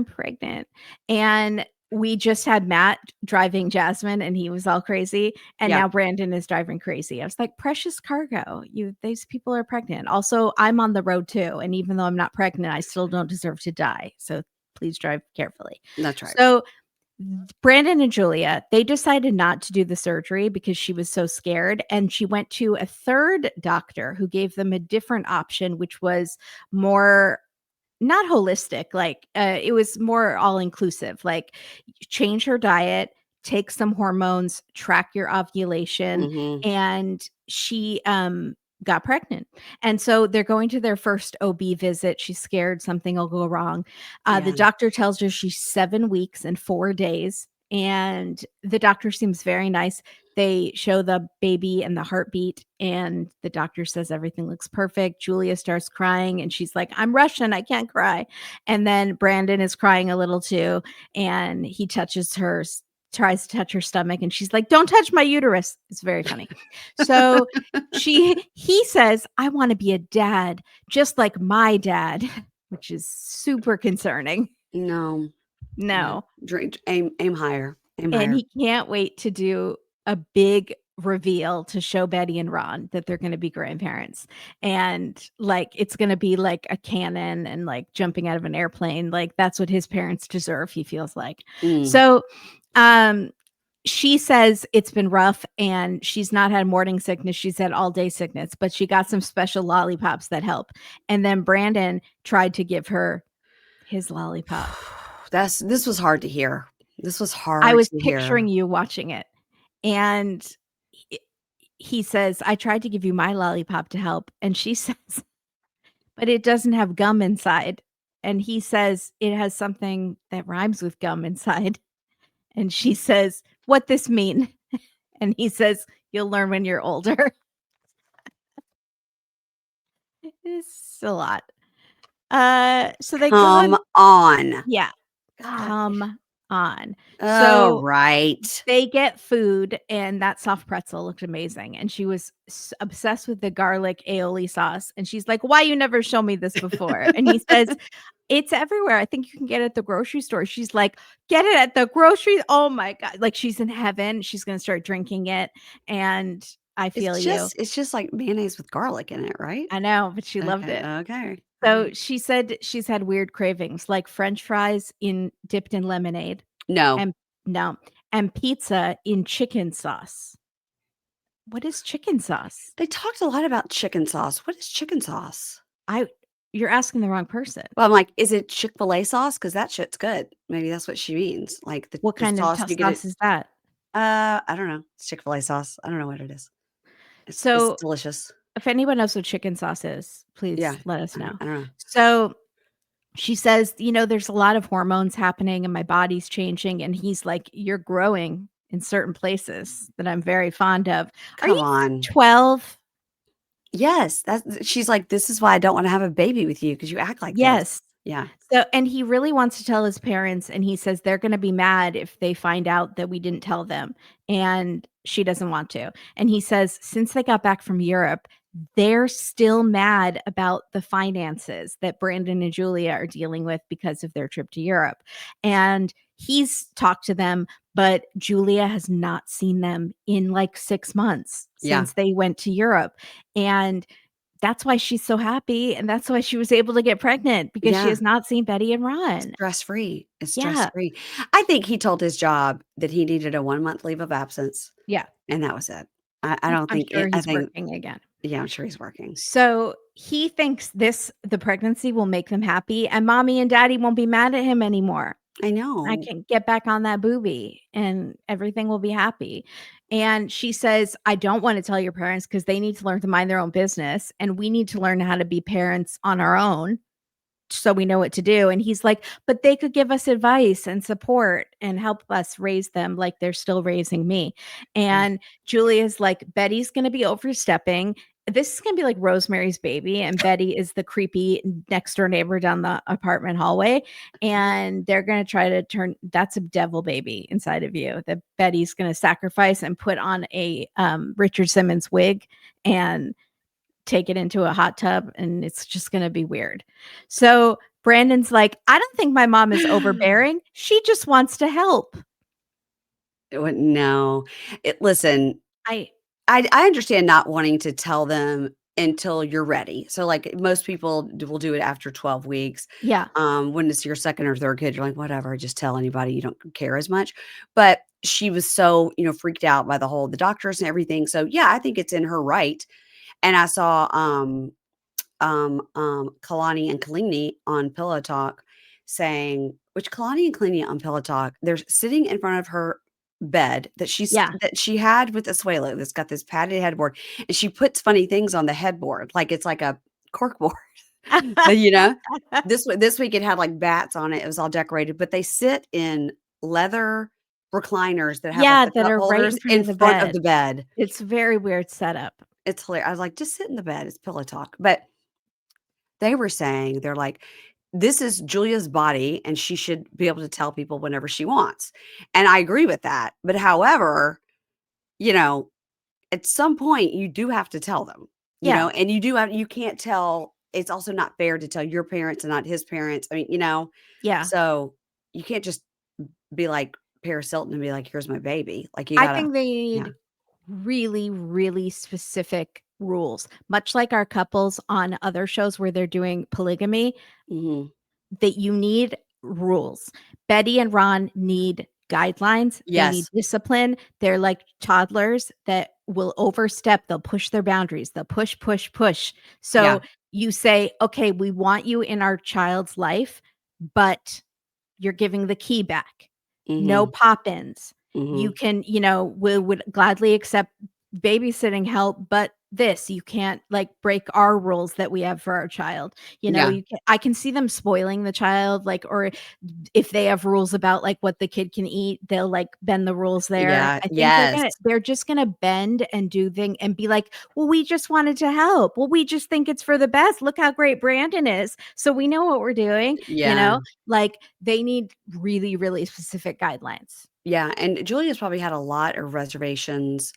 pregnant." And we just had Matt driving Jasmine and he was all crazy. And yeah, now Brandon is driving crazy. I was like, precious cargo. These people are pregnant. Also, I'm on the road too. And even though I'm not pregnant, I still don't deserve to die. So please drive carefully. that's right. So Brandon and Julia, they decided not to do the surgery because she was so scared, and she went to a third doctor who gave them a different option, which was more not holistic, like, it was more all-inclusive, like, change her diet, take some hormones, track your ovulation, Mhm. and she, got pregnant, and so they're going to their first OB visit, she's scared something will go wrong. The Yeah, doctor tells her she's 7 weeks and 4 days, and the doctor seems very nice. They show the baby and the heartbeat, and the doctor says everything looks perfect. Julia starts crying, and she's like, "I'm Russian, I can't cry." And then Brandon is crying a little too, and he tries to touch her stomach, and she's like, "Don't touch my uterus." It's very funny. So he says, "I wanna be a dad just like my dad," which is super concerning. no, no. No. Drink aim higher, aim And higher. he can't wait to do a big reveal to show Betty and Ron that they're going to be grandparents. And like, it's going to be like a cannon and like jumping out of an airplane. Like, that's what his parents deserve, he feels like. Mm. So, she says it's been rough and she's not had morning sickness. She's had all day sickness, but she got some special lollipops that help. And then Brandon tried to give her his lollipop. This was hard to hear. This was I hard was to picturing hear. you watching it. And he says, I tried to give you my lollipop to help. And she says, but it doesn't have gum inside. And he says, it has something that rhymes with gum inside. And she says, what this mean? And he says, you'll learn when you're older. It's a lot. So they go Come on. on. Yeah, God. come on. Oh, So right. they get food, and that soft pretzel looked amazing, and she was obsessed with the garlic aioli sauce, and she's like, "Why you never show me this before?" And he says, "It's everywhere. I think you can get it at the grocery store." She's like, "Get it at the grocery." Oh my god, like she's in heaven. She's going to start drinking it, and I feel you. It's just like mayonnaise with garlic in it, right? I know, but she loved Okay, it. okay. So Alright. she said she's had weird cravings, like french fries in dipped in lemonade No. and no, and pizza in chicken sauce. What is chicken sauce? They talked a lot about chicken sauce. What is chicken sauce? I You're asking the wrong person. Well, I'm like, is it Chick-fil-A sauce? Because that shit's good. Maybe that's what she means. Like What the kind of sauce you get it. sauce is that? I don't know. It's Chick-fil-A sauce. I don't know what it is. It's So, delicious. if anyone knows what chicken sauce is, Yeah. please let us know. I don't know. So, she says, there's a lot of hormones happening and my body's changing. And he's like, you're growing in certain places that I'm very fond of. Are Come you on. 12? Yes, that's she's like, "This is why I don't wanna have a baby with you because you act like this." Yes. Yeah. So and he really wants to tell his parents, and he says they're gonna be mad if they find out that we didn't tell them, and she doesn't want to. And he says since they got back from Europe, they're still mad about the finances that Brandon and Julia are dealing with because of their trip to Europe. And he's talked to them, but Julia has not seen them in, like, 6 months Yeah. since they went to Europe, and that's why she's so happy, and that's why she was able to get pregnant because she Yeah. has not seen Betty and Ron. Stress-free. It's Yeah, stress-free. I think he told his job that he needed a 1-month leave of absence, yeah. and that was it. I don't I'm think sure it I he's think working again. yeah, I'm sure he's working. So, he thinks the pregnancy will make them happy, and mommy and daddy won't be mad at him anymore. I I know. can get back on that booby, and everything will be happy. And she says, "I don't wanna tell your parents because they need to learn to mind their own business, and we need to learn how to be parents on our own." So we know what to do. And he's like, but they could give us advice and support and help us raise them like they're still raising me. Yeah. And Julia's like, Betty's going to be overstepping. This is going to be like Rosemary's Baby. And Betty is the creepy next door neighbor down the apartment hallway. And they're going to try to turn that's a devil baby inside of you that Betty's going to sacrifice and put on a Richard Simmons wig and take it into a hot tub, and it's just going to be weird. So Brandon's like, I don't think my mom is overbearing. She just wants to help. It wouldn't no. Listen, I I understand not wanting to tell them until you're ready. So, like, most people will do it after 12 weeks. Yeah. When it's your second or third kid, you're like, "Whatever, just tell anybody, you don't care as much." But she was so, freaked out by the doctors and everything. So, yeah, I think it's in her right. And I saw, Kalani and Kalini on Pillow Talk saying which Kalani and Kalini on Pillow Talk, they're sitting in front of her bed Yeah. that she had with Asuelo that's got this padded headboard, and she puts funny things on the headboard, like it's like a corkboard, you know? This week it had, like, bats on it, it was all decorated, but they sit in leather recliners that have, like, Yeah, the that cup are right holders in front in of the front of bed. the bed. It's very weird setup. It's hilarious. I was like, "Just sit in the bed, it's pillow talk." But they were saying, they're like, "This is Julia's body, and she should be able to tell people whenever she wants." And I agree with that. But however, you know, at some point, you do have to tell them, Yeah. and you can't tell it's also not fair to tell your parents and not his parents. I mean, Yeah. so you can't just be like Paris Hilton and be like, "Here's my baby." Like, you I gotta think they yeah. need really, really specific rules. Much like our couples on other shows where they're doing polygamy, Mhm. that you need rules. Betty and Ron need guidelines. They need Yes. discipline. They're like toddlers that will overstep. They'll push their boundaries. They'll push, push, push. Yeah. So you say, okay, we want you in our child's life, but you're giving the key back. No Mhm. pop-ins. You Mhm. can, we would gladly accept babysitting help, but this, you can't like break our rules that we have for our child. Yeah. I can see them spoiling the child, like, or if they have rules about like what the kid can eat, they'll like bend the rules there. Yeah. I think Yes. they're just gonna bend and do thing and be like, well, we just wanted to help. Well, we just think it's for the best. Look how great Brandon is. So we know what we're doing, Yeah. like they need really, really specific guidelines. Yeah, and Julia's probably had a lot of reservations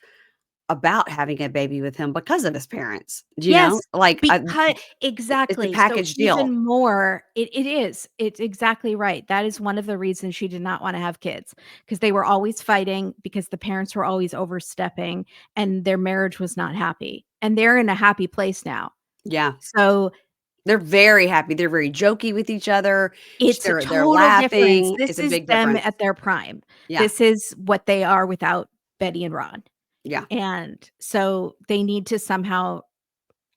about having a baby with him because of his parents, you Yes, know? Like, because it's a exactly. So package deal. even more, it is. It's exactly right. That is one of the reasons she did not wanna have kids, because they were always fighting, because the parents were always overstepping, and their marriage was not happy, and they're in a happy place now. Yeah. So, They're very happy, they're very jokey with each other, it's a they're total difference. laughing, This it's a is big them difference. at their prime. Yeah, This is what they are without Betty and Ron, yeah, and so they need to somehow,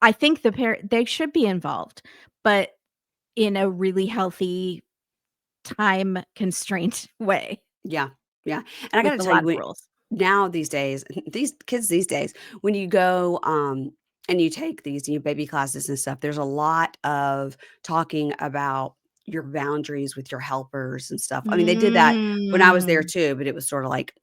I think they should be involved, but in a really healthy, time constraint way yeah, yeah, and I with gotta a tell you, lot of when rules. now these days, these kids these days, when you go, and you take these, baby classes and stuff, there's a lot of talking about your boundaries with your helpers and stuff. I mean, they did that when I was there Mm. too, but it was sorta like,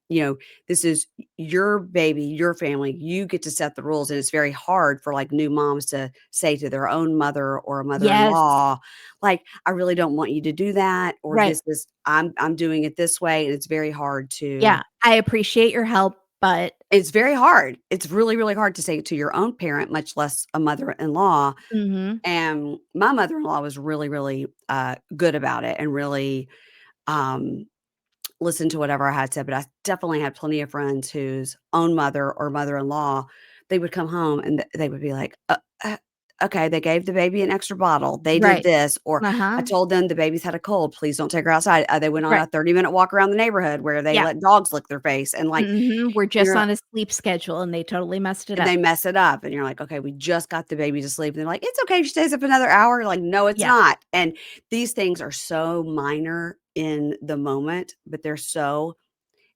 this is your baby, your family, you get to set the rules, and it's very hard for, like, new moms to say to their own mother or a Yes. mother-in-law, like, "I really don't want you to do that," or Right. "This is I'm doing it this way," and it's very hard to Yeah. I appreciate your help, but it's very hard. It's really, really hard to say it to your own parent, much less a mother-in-law, mhm. and my mother-in-law was really, really, good about it and really, um, listened to whatever I had said, but I definitely had plenty of friends whose own mother or mother-in-law, they would come home and they would be like, okay, they gave the baby an extra bottle. They did Right. this," or, "I Uh-huh. told them the baby's had a cold. Please don't take her outside." They went on Right. a 30-minute walk around the neighborhood where they Yeah. let dogs lick their face, and, like, Mhm. We're just you're on a sleep schedule, and they totally messed it and up. they mess it up, and you're like, "Okay, we just got the baby to sleep," and they're like, "It's okay if she stays up another hour." Like, "No, it's Yeah. not," and these things are so minor in the moment, but they're so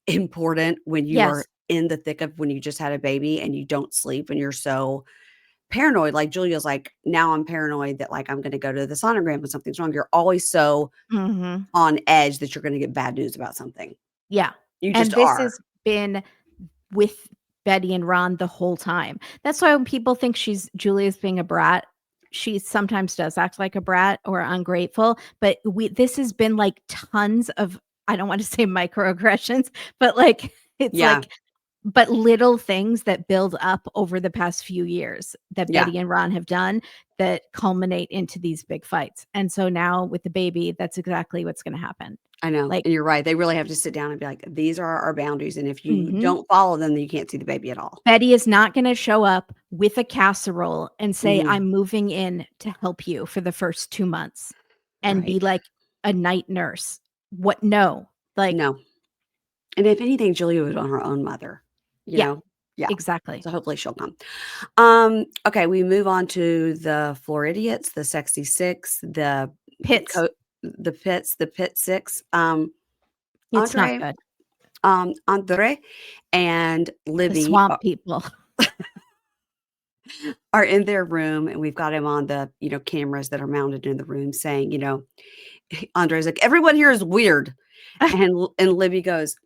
important when you are Yes. in the thick of when you just had a baby and you don't sleep and you're so paranoid. Like, Julia's like, "Now I'm paranoid that, like, I'm gonna go to the sonogram and something's wrong." You're always so Mhm. on edge that you're gonna get bad news about something. Yeah. You just And this are. has been with Betty and Ron the whole time. That's why when people think Julia's being a brat, she sometimes does act like a brat or ungrateful, but this has been like tons of, I don't want to say microaggressions, but like it's Yeah, like, but little things that build up over the past few years that yeah. Betty and Ron have done that culminate into these big fights. And so now with the baby, that's exactly what's going to happen. I know, Like, and you're right. They really have to sit down and be like, "These are our boundaries, and if you mhm. don't follow them, then you can't see the baby at all." Betty is not gonna show up with a casserole and say, Mhm. "I'm moving in to help you for the first 2 months," and Right. be like a night nurse. What no. Like, No, and if anything, Julia would want her own mother, you yeah, know? Yeah. exactly. So hopefully she'll come. Okay, we move on to the Floridiots, the Sexy 6, Pits. the Pits, the Pit 6. It's not Andre, good. Andre and The Libby swamp people. are in their room, and we've got him on the, cameras that are mounted in the room saying, Andre's like, "Everyone here is weird." And Libby goes,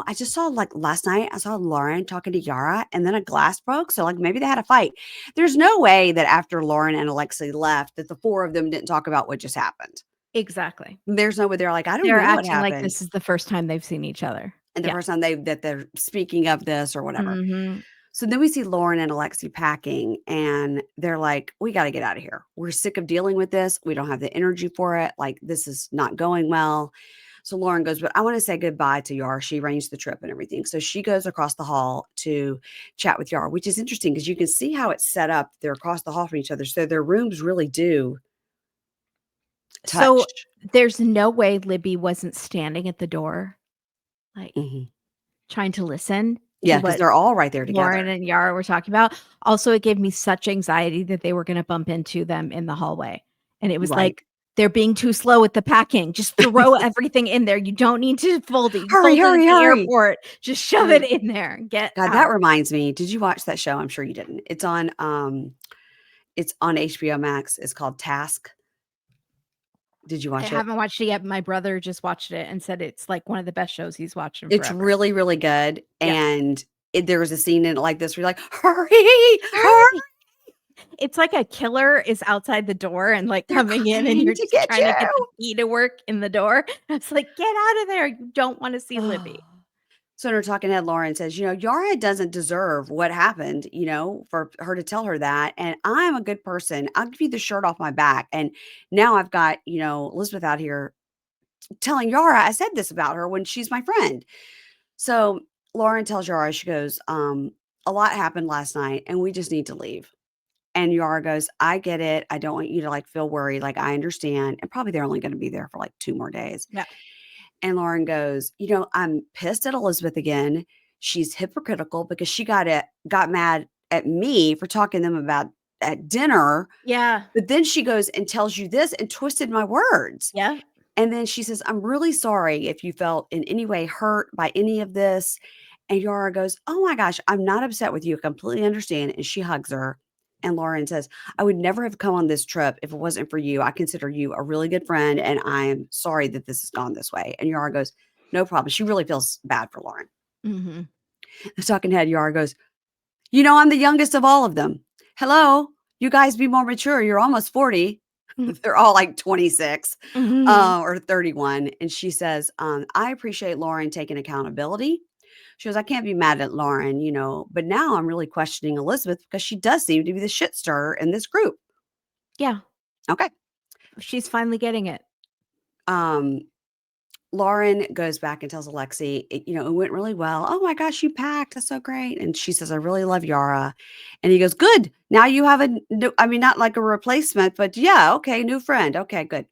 I just saw, like, last night, I saw Lauren talking to Yara, and then a glass broke, so, like, maybe they had a fight. There's no way that after Lauren and Alexei left, that the 4 of them didn't talk about what just happened. Exactly. There's no way they're like, "I don't They're know what acting like happened." this is the first time they've seen each other. And the Yeah. first time they're speaking of this or whatever. Mhm. So then we see Lauren and Alexei packing, and they're like, "We gotta get out of here. We're sick of dealing with this. We don't have the energy for it. Like, this is not going well." So Lauren goes, but I want to say goodbye to Yara. She arranged the trip and everything. So she goes across the hall to chat with Yara, which is interesting because you can see how it's set up. They're across the hall from each other. So their rooms really do So touch. there's no way Libby wasn't standing at the door, like Mhm. trying to listen to Yeah, because what they're all right there together. Lauren and Yara were talking about. Also, it gave me such anxiety that they were going to bump into them in the hallway. And it was Right. like, they're being too slow with the packing. Just throw everything in there. You don't need to fold it. You Hurry, folded at hurry, the hurry. airport. Just shove it Right. in there and get God, that out. reminds me. Did you watch that show? I'm sure you didn't. It's on HBO Max. It's called Task. Did you I watch it? haven't watched it yet. My brother just watched it and said it's like one of the best shows he's watched in It's forever. really, really good. Yeah. And there was a scene in it like this where you're like, hurry, hurry. It's like a killer is outside the door and like They're coming in and coming you're to just get trying to get the you. key to work in the door. It's like, get out of there. You don't want to see Libby. So in her talking head, Lauren says, Yara doesn't deserve what happened, for her to tell her that. And I'm a good person. I'll give you the shirt off my back. And now I've got, Elizabeth out here telling Yara I said this about her when she's my friend. So Lauren tells Yara, she goes, a lot happened last night and we just need to leave. And Yara goes, I get it. I don't want you to feel worried. I understand. And probably they're only going to be there for 2 more days. Yeah. And Lauren goes, I'm pissed at Elizabeth again. She's hypocritical because she got mad at me for talking to them about at dinner. Yeah. But then she goes and tells you this and twisted my words. Yeah. And then she says, I'm really sorry if you felt in any way hurt by any of this. And Yara goes, oh my gosh, I'm not upset with you. I completely understand. And she hugs her. And Lauren says, I would never have come on this trip if it wasn't for you. I consider you a really good friend. And I'm sorry that this has gone this way. And Yara goes, no problem. She really feels bad for Lauren. Mm-hmm. The talking head, Yara goes, I'm the youngest of all of them. Hello, you guys be more mature. You're almost 40. They're all 26 Mm-hmm. or 31. And she says, I appreciate Lauren taking accountability. She goes, I can't be mad at Lauren, but now I'm really questioning Elizabeth because she does seem to be the shit stirrer in this group. Yeah. Okay. She's finally getting it. Lauren goes back and tells Alexi, it went really well. Oh my gosh, you packed. That's so great. And she says, I really love Yara. And he goes, good. Now you have not like a replacement, but yeah, okay, new friend. Okay, good.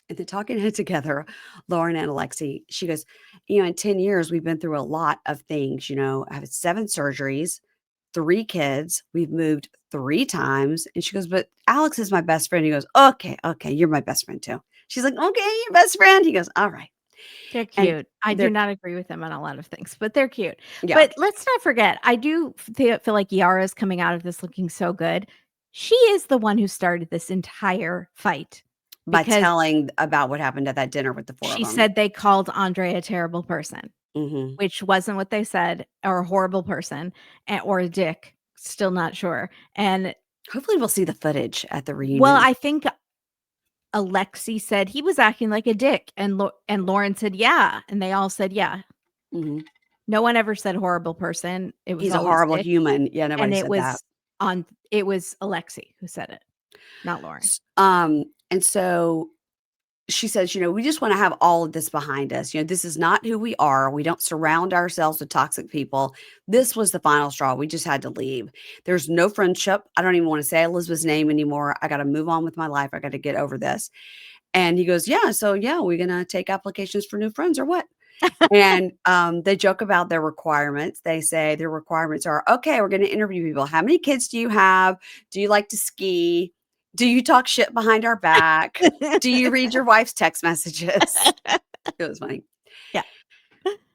And then talking it together, Lauren and Alexi, she goes, in 10 years, we've been through a lot of things. I have 7 surgeries, 3 kids. We've moved 3 times. And she goes, but Alex is my best friend. He goes, okay, you're my best friend too. She's like, okay, your best friend. He goes, all right. They're And cute. I do they're, not agree with them on a lot of things, but they're cute. yeah, But let's not forget, I do feel like Yara's coming out of this looking so good. She is the one who started this entire fight by because telling about what happened at that dinner with the 4 of she them. said they called Andre a terrible person, Mhm. which wasn't what they said, or a horrible person, or a dick. Still not sure. And Hopefully, we'll see the footage at the well, reunion. I think Alexi said he was acting like a dick, and Lauren said, "Yeah," and they all said, "Yeah." Mhm. No one ever said horrible person. It was He's a always horrible dick, human. Yeah, and nobody said that. it was Alexi who said it, not Lauren. And so she says, we just want to have all of this behind us. This is not who we are. We don't surround ourselves with toxic people. This was the final straw. We just had to leave. There's no friendship. I don't even want to say Elizabeth's name anymore. I got to move on with my life. I got to get over this. And he goes, yeah. So yeah, we're going to take applications for new friends or what? And they joke about their requirements. They say their requirements are, okay, we're going to interview people. How many kids do you have? Do you like to ski? Do you talk shit behind our back? Do you read your wife's text messages? It was funny. Yeah.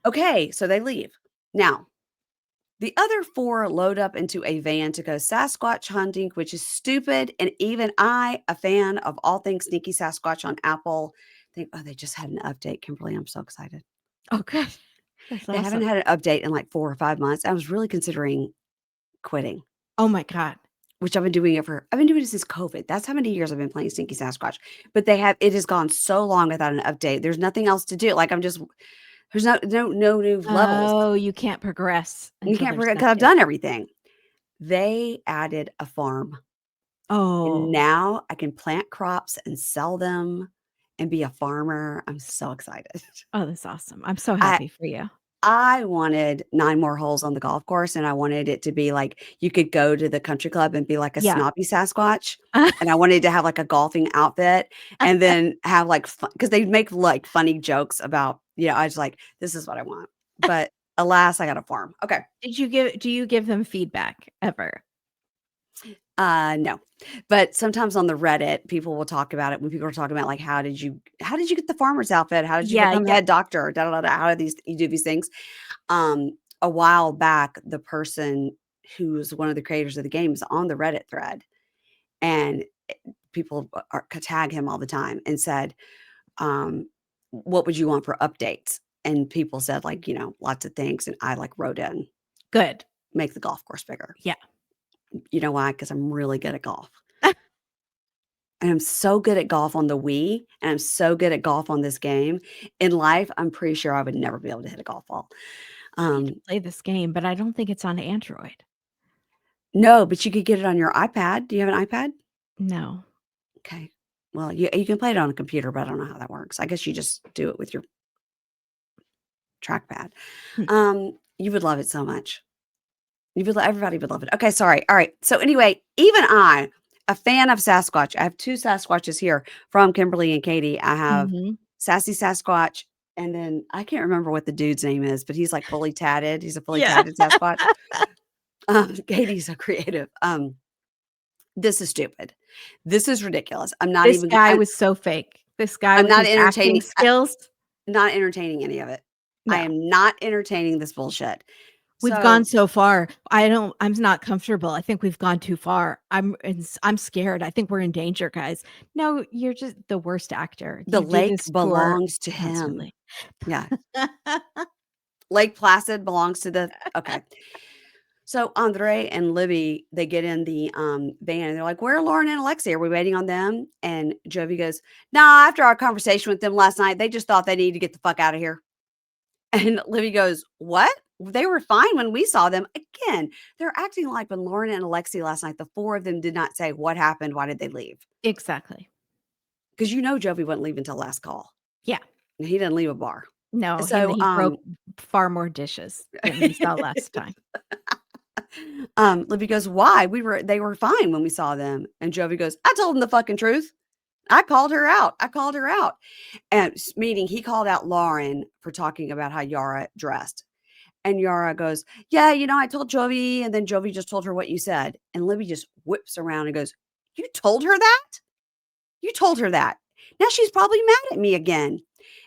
Okay, so they leave. Now, the other 4 load up into a van to go Sasquatch hunting, which is stupid. And even I, a fan of all things Sneaky Sasquatch on Apple, think, oh, they just had an update, Kimberly. I'm so excited. Oh, good. That's They haven't awesome. had an update in 4 or 5 months. I was really considering quitting, Oh my god. which I've been doing it since COVID. That's how many years I've been playing Sneaky Sasquatch. But it has gone so long without an update. There's nothing else to do. There's no new levels. Oh, you can't progress You until can't there's forget an because I've update. done everything. They added a farm. And Oh. now I can plant crops and sell them. and be a farmer. I'm so excited. Oh, that's awesome. I'm so I happy for you. I wanted 9 more holes on the golf course, and I wanted it to be like you could go to the country club and be like a Yeah. snobby Sasquatch, and I wanted to have, like, a golfing outfit and then have, like, because they make, like, funny jokes about I was like, "This is what I want." But alas, I got a farm. Okay. Do you give them feedback ever? No. But sometimes on the Reddit, people will talk about it when people are talking about, like, how did you get the farmer's outfit? How did you Yeah, become a yeah. head doctor? Da, da, da, da. How do you do these things? A while back, the person who's one of the creators of the game is on the Reddit thread, and people tag him all the time and said, um, "What would you want for updates?" And people said, like, lots of things, and I like wrote in, Good. "Make the golf course bigger." Yeah. You know why? Because I'm really good at golf. And I'm so good at golf on the Wii, and I'm so good at golf on this game. In life, I'm pretty sure I would never be able to hit a golf ball. I need to Um, play this game, but I don't think it's on Android. no, but you could get it on your iPad. Do you have an iPad? No. Okay. Well, you can play it on a computer, but I don't know how that works. I guess you just do it with your trackpad. Hmm. You would love it so much. Everybody would love it. Okay, sorry. All right. So anyway, even I, a fan of Sasquatch, I have 2 Sasquatches here from Kimberly and Katie. I have Mhm. Sassy Sasquatch, and then I can't remember what the dude's name is, but he's like fully tatted. He's a fully Yeah. tatted Sasquatch. Katie's so creative. This is stupid. This is ridiculous. This guy was so fake. This guy I'm with not his acting entertaining. skills. Not entertaining any of it. I No. am not entertaining this bullshit. We've gone So, so far. I'm not comfortable. I think we've gone too far. I'm scared. I think we're in danger, guys. No, you're just the worst actor. the You do lake this tour belongs to him. constantly. Yeah. Lake Placid belongs to the okay. So, Andre and Libby, they get in the, van, and they're like, "Where are Lauren and Alexi? Are we waiting on them?" And Jovi goes, "Nah, after our conversation with them last night, they just thought they needed to get the fuck out of here." And Libby goes, "What? They were fine when we saw them." Again, they're acting like when Lauren and Alexi last night, the 4 of them did not say, "What happened? Why did they leave?" Exactly. Because Jovi wouldn't leave until last call, Yeah. and he didn't leave a bar. No, and So, he broke far more dishes than we saw last time. Libby goes, "Why? They were fine when we saw them." And Jovi goes, "I told them the fucking truth. I called her out. I called her out." And meaning he called out Lauren for talking about how Yara dressed. And Yara goes, "Yeah, I told Jovi." And then Jovi just told her what you said. And Libby just whips around and goes, "You told her that? You told her that. Now she's probably mad at me again."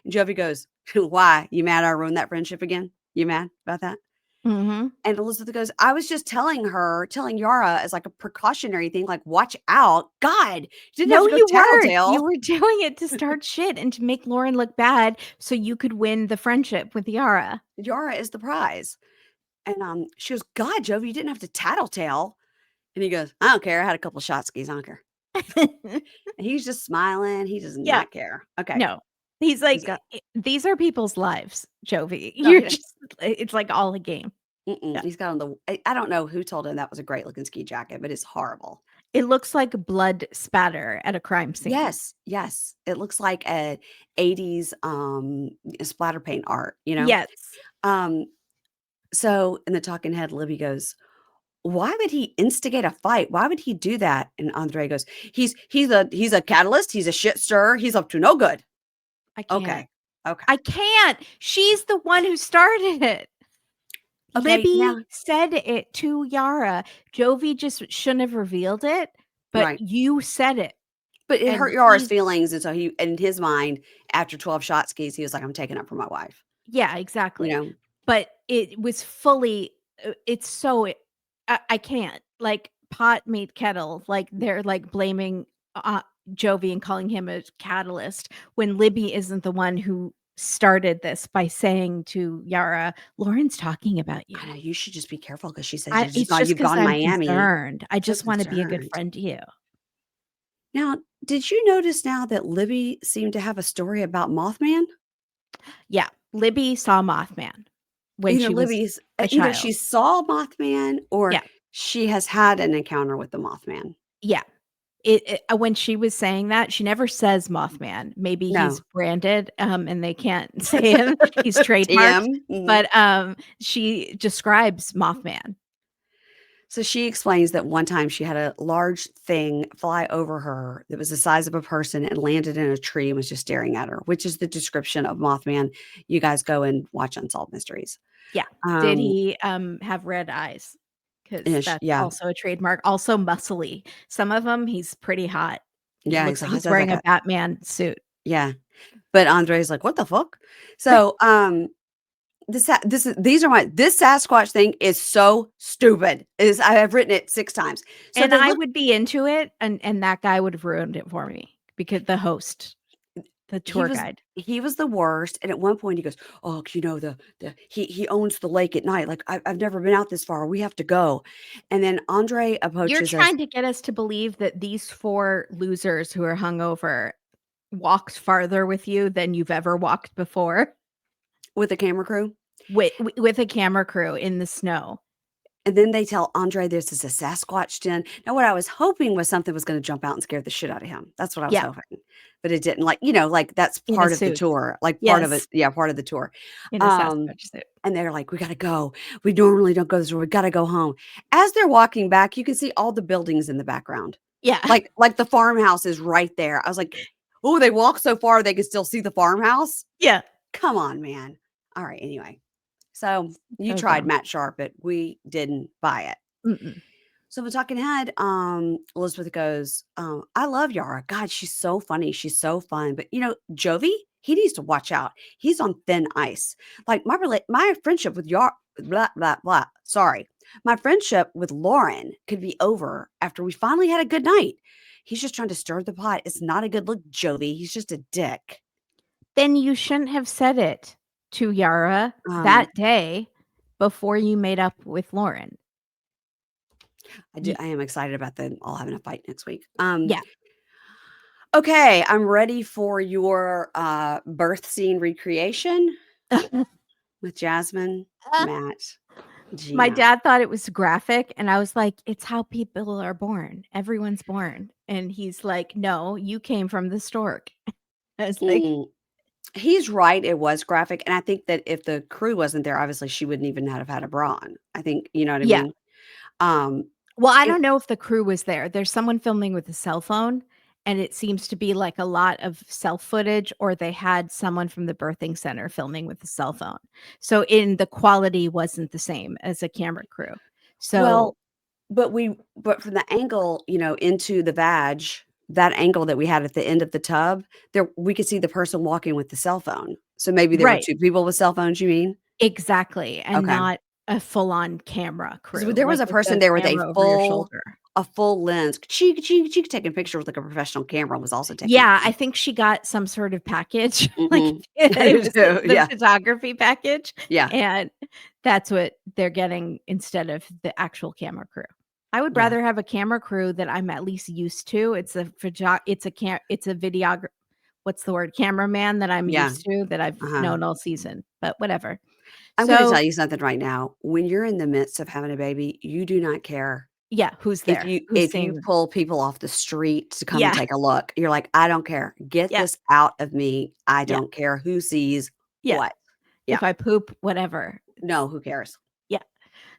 And Jovi goes, "Why? You mad I ruined that friendship again? You mad about that?" Mhm. And Elizabeth goes, "I was just telling Yara as like a precautionary thing, like, watch out. God, you didn't have No, to go you weren't. You tattletale. were doing it to start shit and to make Lauren look bad so you could win the friendship with Yara. Yara is the prize." And she goes, "God, Jovi, you didn't have to tattletale." And he goes, "I don't care. I had a couple shot skis. I don't care." And he's just smiling. He does Yeah. not care. Okay. No. He's He's like, got "These are people's lives, Jovi. no, You're he just it's like all a game." mm-mm, Yeah. he's got on I don't know who told him that was a great looking ski jacket, but it's horrible. It looks like blood spatter at a crime scene. Yes, yes. It looks like a 80s splatter paint art. Yes. Um, so in the talking head, Libby goes, "Why would he instigate a fight? Why would he do that?" And Andre goes, "He's a catalyst, he's a shit stirrer, he's up to no good." I can't. Okay. Okay. I can't. She's the one who started it. Okay, Libby now said it to Yara. Jovi just shouldn't have revealed it, but right. you said it, But it and hurt Yara's feelings, and so he in his mind, after 12 shot skis, he was like, "I'm taking up for my wife." yeah, You exactly. know? But it was fully it's so I can't. Like, pot meet kettle, like, they're, like, blaming, Jovi and calling him a catalyst when Libby isn't the one who started this by saying to Yara, "Lauren's talking about you." I know, you should just be careful because she says It's just you've 'cause gone I'm Miami. concerned. I So just wanna be a good concerned. friend to you. Now, did you notice now that Libby seemed to have a story about Mothman? Yeah, Libby saw Mothman when Either she was Libby's a either child. she saw Mothman or Yeah, she has had an encounter with the Mothman. yeah. When she was saying that, she never says Mothman. Maybe he's No. branded, and they can't say him. He's trademarked, TM. Mhm. but, she describes Mothman. So she explains that one time she had a large thing fly over her that was the size of a person and landed in a tree and was just staring at her, which is the description of Mothman. You guys go and watch Unsolved Mysteries. Yeah. Did Um, he, have red eyes? Because ish, that's yeah. also a trademark. Also muscly. Some of them, he's pretty hot. He Yeah, looks he's a like hot he's sounds like wearing a a Batman suit. yeah. But Andre's like, "What the fuck?" So, this Sasquatch thing is so stupid. Is I have written it 6 times. So And they I look would be into it, and that guy would have ruined it for me because the host, the he tour was guide. he was the worst, and at one point he goes, "Oh, you know, the he owns the lake at night. Like, I've never been out this far. We have to go." And then Andre You're approaches us trying to get us to believe that these 4 losers who are hungover walked farther with you than you've ever walked before with a camera crew, with a camera crew in the snow. and then they tell Andre this is a Sasquatch den. Now, what I was hoping was something was gonna jump out and scare the shit out of him. That's what I was Yeah, hoping, but it didn't. Like, like, that's in a part of the suit. tour, like, part of it Yes, yeah, part of the tour. in a Um, Sasquatch suit. and they're like, "We gotta go. We normally don't go this way. We gotta go home." As they're walking back, you can see all the buildings in the background. Yeah. Like, the farmhouse is right there. I was like, "Oh, they walked so far they could still see the farmhouse? Yeah. Come on, man." Alright, anyway. So, you So tried dumb. Matt Sharp, but we didn't buy it. Mm-mm. So the talking head, Elizabeth goes, I love Yara. God, she's so funny. She's so fun. But Jovi, he needs to watch out. He's on thin ice. Like my friendship with Yara, blah, blah, blah. Sorry. My friendship with Lauren could be over after we finally had a good night. He's just trying to stir the pot. It's not a good look, Jovi. He's just a dick. Then you shouldn't have said it to Yara Um, that day before you made up with Lauren. I am excited about them all having a fight next week. Yeah. Okay, I'm ready for your birth scene recreation with Jasmine, Matt, My Gino. dad thought it was graphic, and I was like, "It's how people are born. Everyone's born." And he's like, "No, you came from the stork." I was like, Mm, he's right. It was graphic. And I think that if the crew wasn't there, obviously she wouldn't even have had a bra on. I think, you know what I yeah. mean? Um, Well, I it, don't know if the crew was there. There's someone filming with a cell phone, and it seems to be like a lot of self footage, or they had someone from the birthing center filming with a cell phone. So in the quality wasn't the same as a camera crew. So well, but from the angle, into the vag, that angle that we had at the end of the tub, there we could see the person walking with the cell phone. So maybe there were right, 2 people with cell phones, you mean? exactly, and Okay. not a full on camera 'Cause crew, there was like a with person the there with camera over your shoulder. a full lens. She taking pictures with, like, a professional camera and was also taking Yeah, I think she got some sort of package, like, Mhm. it was the Yeah, photography package, yeah, and that's what they're getting instead of the actual camera crew. I would yeah, rather have a camera crew that I'm at least used to. It's a videog what's the word? Cameraman that I'm yeah, used to, that I've uh-huh. known all season, but whatever. I'm gonna So, tell you something right now. When you're in the midst of having a baby, you do not care yeah, who's if there? Who's you seeing them? pull people off the street to come and Yeah, take a look. You're like, "I don't care. Get yeah, this out of me. I yeah, don't care who sees yeah. what." Yeah. If I poop, whatever. No, who cares? Yeah.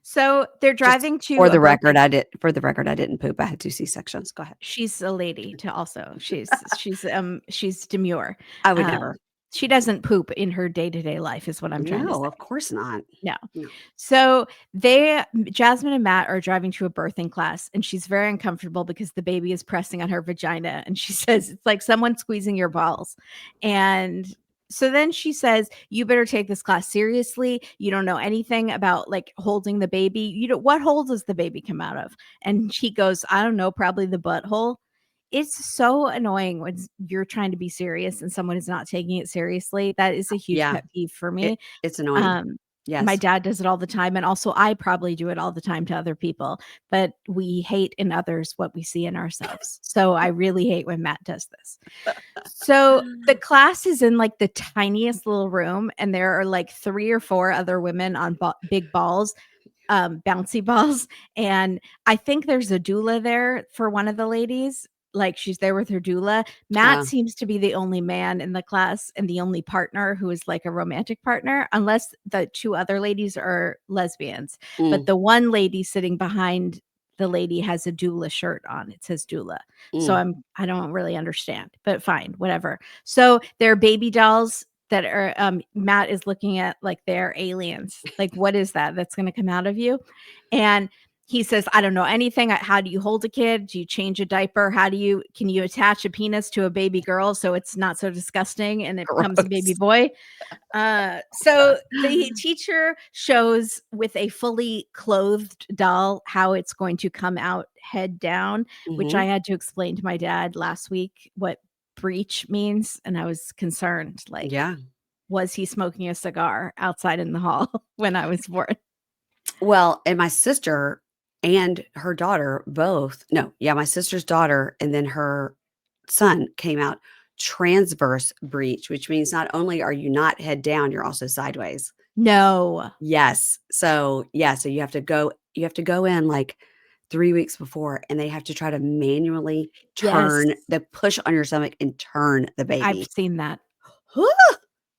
So, they're Just driving to a birthing. for the record, I didn't poop. I had 2 C-sections. Go ahead. She's a lady to also she's demure. I would Um, never. she doesn't poop in her day-to-day life is what I'm trying to No, say. of course not. No. No. So, Jasmine and Matt are driving to a birthing class, and she's very uncomfortable because the baby is pressing on her vagina, and she says, "It's like someone squeezing your balls." And so then she says, "You better take this class seriously. You don't know anything about, like, holding the baby. What hole does the baby come out of?" And she goes, "I don't know, probably the butthole." It's so annoying when you're trying to be serious and someone is not taking it seriously. That is a huge Yeah. pet peeve for It me. it's annoying. Um, my Yes. dad does it all the time, and also I probably do it all the time to other people, but we hate in others what we see in ourselves. So I really hate when Matt does this. So the class is in like the tiniest little room, and there are like 3 or 4 other women on big balls, bouncy balls, and I think there's a doula there for one of the ladies. like, she's there with her doula. Matt seems to be the only man in the class and the only partner who is, like, a romantic partner, unless the 2 other ladies are lesbians. But Mm, the one lady sitting behind the lady has a doula shirt on. It says doula. So mm. I don't really understand, but fine, whatever. So there are baby dolls that are, Matt is looking at like they're aliens. Like, what is that that's gonna come out of you? And he says, "I don't know anything. How do you hold a kid? Do you change a diaper? Can you attach a penis to a baby girl so it's not so disgusting and it becomes a baby Gross. boy?" So the teacher shows with a fully clothed doll how it's going to come out head down, which I Mhm. had to explain to my dad last week what breech means, and I was concerned, like, Yeah. was he smoking a cigar outside in the hall when I was born? Well, and my sister and her daughter both no, yeah, my sister's daughter and then her son came out transverse breech, which means not only are you not head down, you're also sideways. No. Yes. So, yeah, so you have to go in, like, 3 weeks before, and they have to try to manually Yes, turn the push on your stomach and turn the I've baby. seen that. Woo!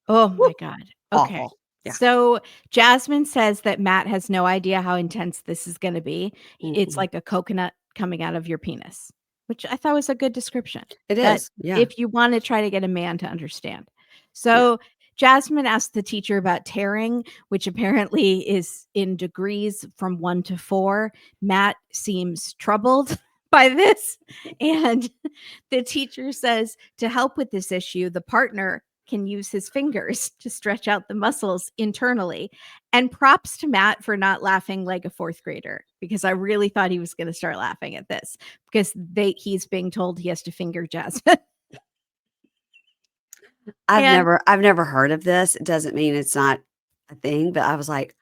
Oh Woo! my god. Okay. Awful. Yeah. So, Jasmine says that Matt has no idea how intense this is gonna be. It's Mm-mm. like a coconut coming out of your penis, which I thought was a good description, It that is. Yeah. if you wanna try to get a man to understand. Yeah. So, Jasmine asked the teacher about tearing, which apparently is in degrees from 1 to 4. Matt seems troubled by this, and the teacher says to help with this issue, the partner can use his fingers to stretch out the muscles internally. And props to Matt for not laughing like a fourth grader, because I really thought he was going to start laughing at this because he's being told he has to finger Jasmine. And I've never heard of this. It doesn't mean it's not a thing, but I was like,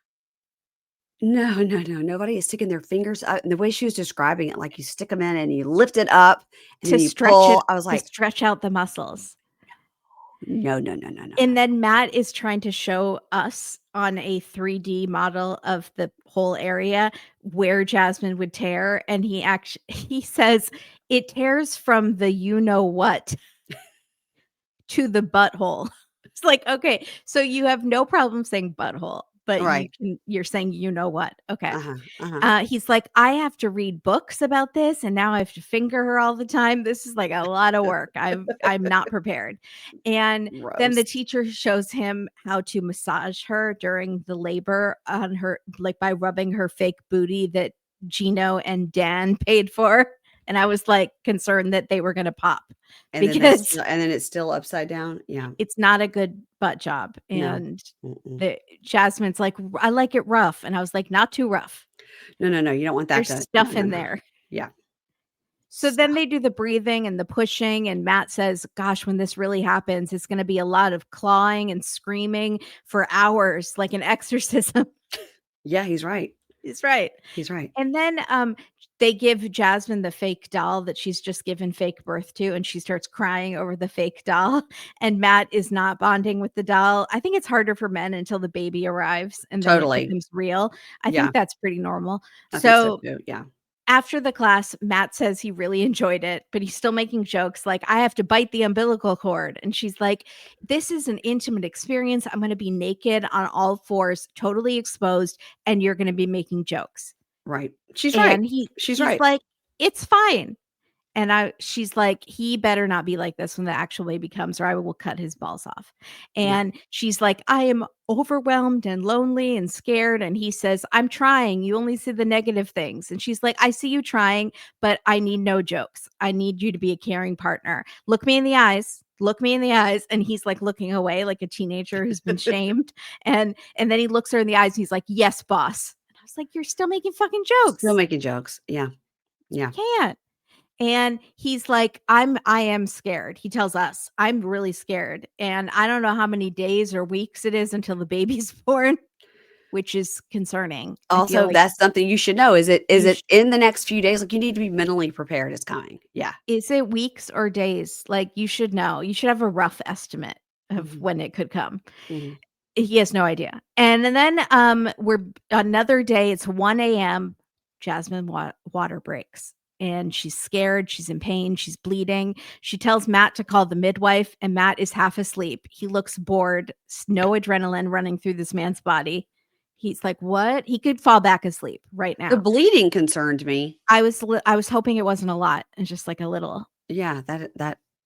"No, no, no, nobody is sticking their fingers up," and the way she was describing it, like, you stick them in and you lift it up and to then you stretch it, pull. I was to like, stretch out the muscles. "No, no, no, no, no, no." And then Matt is trying to show us on a 3D model of the whole area where Jasmine would tear, and he says it tears from the you know what to the butthole. It's like, okay, so you have no problem saying butthole, but Right. you're saying you know what. Okay. Uh-huh, uh-huh. He's like, I have to read books about this, and now I have to finger her all the time. This is like a lot of work. I'm not prepared. And then the Gross. teacher shows him how to massage her during the labor on her, like by rubbing her fake booty that Gino and Dan paid for. And I was like concerned that they were going to pop because And then it's still upside down? Yeah. it's not a good butt job. No. And Mm-mm. the Jasmine's like, I like it rough. And I was like, not too rough. No, no, no, you don't want that There's to no, stuff no, in no. there. Yeah. So So then they do the breathing and the pushing, and Matt says, "Gosh, when this really happens, it's gonna be a lot of clawing and screaming for hours, like an exorcism." yeah, he's right. He's right. He's right. And then, they give Jasmine the fake doll that she's just given fake birth to, and she starts crying over the fake doll, and Matt is not bonding with the doll. I think it's harder for men until the baby arrives, and then it Totally. becomes real. I Yeah, think that's pretty normal. I think so So too, yeah. after the class, Matt says he really enjoyed it, but he's still making jokes like, I have to bite the umbilical cord. And she's like, this is an intimate experience. I'm going to be naked on all fours, totally exposed, and you're going to be making jokes. Right. She's right. And She's he's right. like, it's fine. And she's like, he better not be like this when the actual baby comes, or I will cut his balls off. Yeah, And she's like, I am overwhelmed and lonely and scared. And he says, I'm trying. You only see the negative things. And she's like, I see you trying, but I need no jokes. I need you to be a caring partner. Look me in the eyes. Look me in the eyes. And he's like looking away like a teenager who's been shamed. And then he looks her in the eyes and he's like, yes, boss. And I was like, you're still making fucking still jokes. making jokes. Yeah, yeah. Can't. And he's like, I am scared. He tells us, I'm really scared. And I don't know how many days or weeks it is until the baby's born, which is concerning. I feel Also, like that's something you should know. Is you it in the next few days? Like, you need to be mentally prepared, it's coming. Yeah. is it weeks or days? Like, you should know. You should have a rough estimate of Mhm, when it could come. mhm. He has no idea. And then we're another day, it's 1 a.m. Jasmine water breaks. and she's scared. She's in pain. She's bleeding. She tells Matt to call the midwife, and Matt is half asleep. He looks bored. No adrenaline running through this man's body. He's like, what? He could fall back asleep right The now. bleeding concerned me. I was hoping it wasn't a lot and just like a little. Yeah, that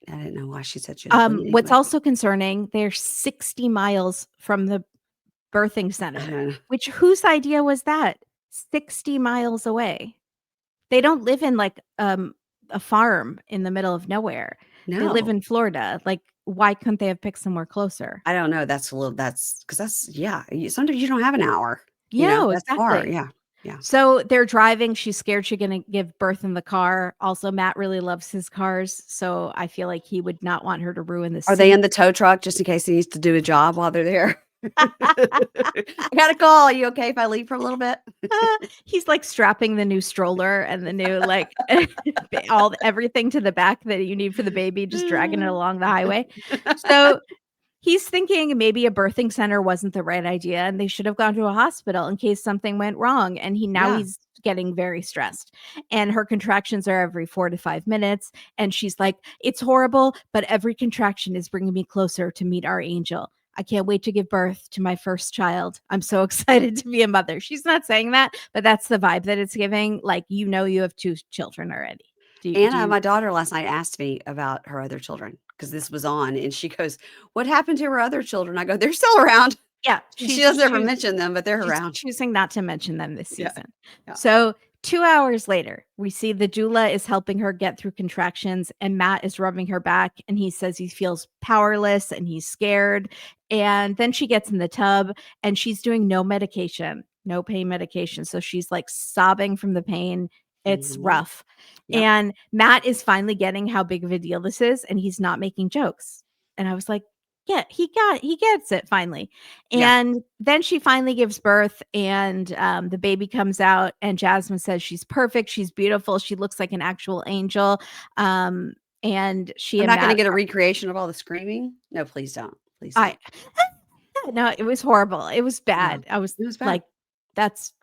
I didn't know why she said she was bleeding, What's but also concerning, they're 60 miles from the birthing center, uh, which whose idea was that? 60 miles away. They don't live in like a farm in the middle of nowhere. They live no. in Florida. Like, why couldn't they have picked somewhere closer? I don't know. That's because yeah. Sometimes you don't have an hour. No, That's far. exactly. Yeah, yeah. So they're driving. She's scared she's gonna give birth in the car. Also, Matt really loves his cars, so I feel like he would not want her to ruin the Are they seat. in the tow truck just in case he needs to do a job while they're there? I got a call. Are you okay if I leave for a little bit? He's like strapping the new stroller and the new like everything to the back that you need for the baby, just dragging it along the highway. So he's thinking maybe a birthing center wasn't the right idea and they should have gone to a hospital in case something went wrong. And Yeah. he's getting very stressed. And her contractions are every 4 to 5 minutes. And she's like, it's horrible, but every contraction is bringing me closer to meet our angel. I can't wait to give birth to my first child. I'm so excited to be a mother. She's not saying that, but that's the vibe that it's giving. Like, you have 2 children already. Do Anna, you? my daughter last night asked me about her other children because this was on, and she goes, "What happened to her other children?" I go, "They're still around." Yeah, She doesn't ever mention them, but they're she's around. choosing not to mention them this Yeah, season. yeah. So 2 hours later, we see the doula is helping her get through contractions, and Matt is rubbing her back, and he says he feels powerless and he's scared. And then she gets in the tub, and she's doing no medication, no pain medication. So she's like sobbing from the pain. It's Mhm. rough. Yep. And Matt is finally getting how big of a deal this is, and he's not making jokes. And I was like, yeah, he gets it finally. Yeah. And then she finally gives birth, and the baby comes out, and Jasmine says she's perfect, she's beautiful, she looks like an actual angel. And she I'm and not gonna Matt, get a recreation of all the screaming. No, please don't. Please I don't. no, it was horrible. It was Yeah. bad. I was It was bad. like, that's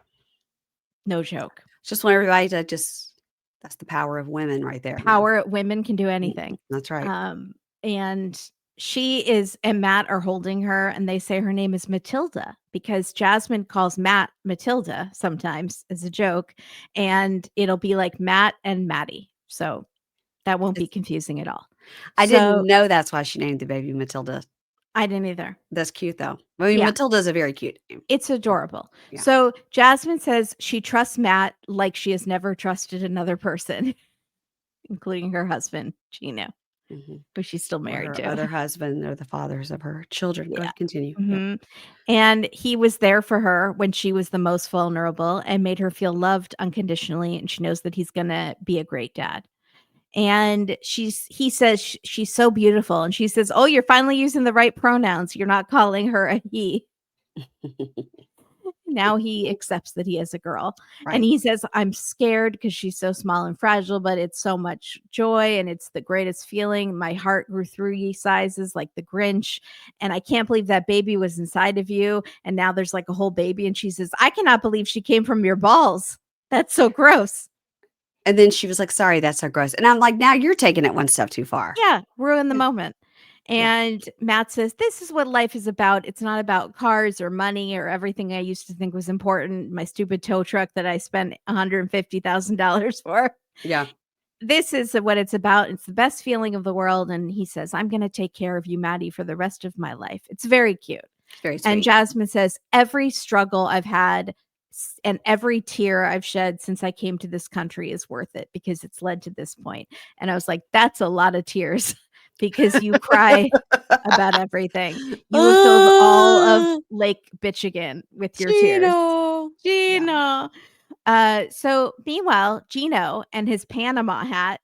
no joke. Just want everybody to just that's the power of women right there, man. Power, women can do Mm, anything. that's right. And she is, and Matt are holding her, and they say her name is Matilda because Jasmine calls Matt Matilda sometimes as a joke, and it'll be like Matt and Maddie. So that won't be It's confusing at all. I So didn't know that's why she named the baby Matilda. I didn't either. That's cute, though. I mean, Yeah, Matilda's a very cute name. it's adorable. Yeah. So Jasmine says she trusts Matt like she has never trusted another person, including her husband, Gino, Mhm. who she's still Or married her to. other husband or the fathers of her children. Go Yeah. ahead, continue. Yep. Mhm. And he was there for her when she was the most vulnerable and made her feel loved unconditionally, and she knows that he's gonna be a great dad. And he says she's so beautiful, and she says, "Oh, you're finally using the right pronouns. You're not calling her a he." Now he accepts that he is a girl. And Right. he says, "I'm scared because she's so small and fragile, but it's so much joy and it's the greatest feeling. My heart grew 3 sizes like the Grinch. And I can't believe that baby was inside of you. And now there's like a whole baby." And she says, "I cannot believe she came from your balls. That's so gross." And then she was like, "Sorry, that's so gross." And I'm like, "Now you're taking it one step too far." Yeah, ruin the Yeah. moment. Yeah. And Matt says, "This is what life is about. It's not about cars or money or everything I used to think was important. My stupid tow truck that I spent $150,000 for. Yeah. This is what it's about. It's the best feeling of the world." And he says, "I'm going to take care of you, Maddie, for the rest of my life." It's very cute. It's very And sweet. Jasmine says, "Every struggle I've had and every tear I've shed since I came to this country is worth it because it's led to this point." And I was like, that's a lot of tears because you cry about everything. You have filled all of Ah, Lake Michigan with your tears. Gino. Yeah. Gino. So meanwhile, Gino and his Panama hat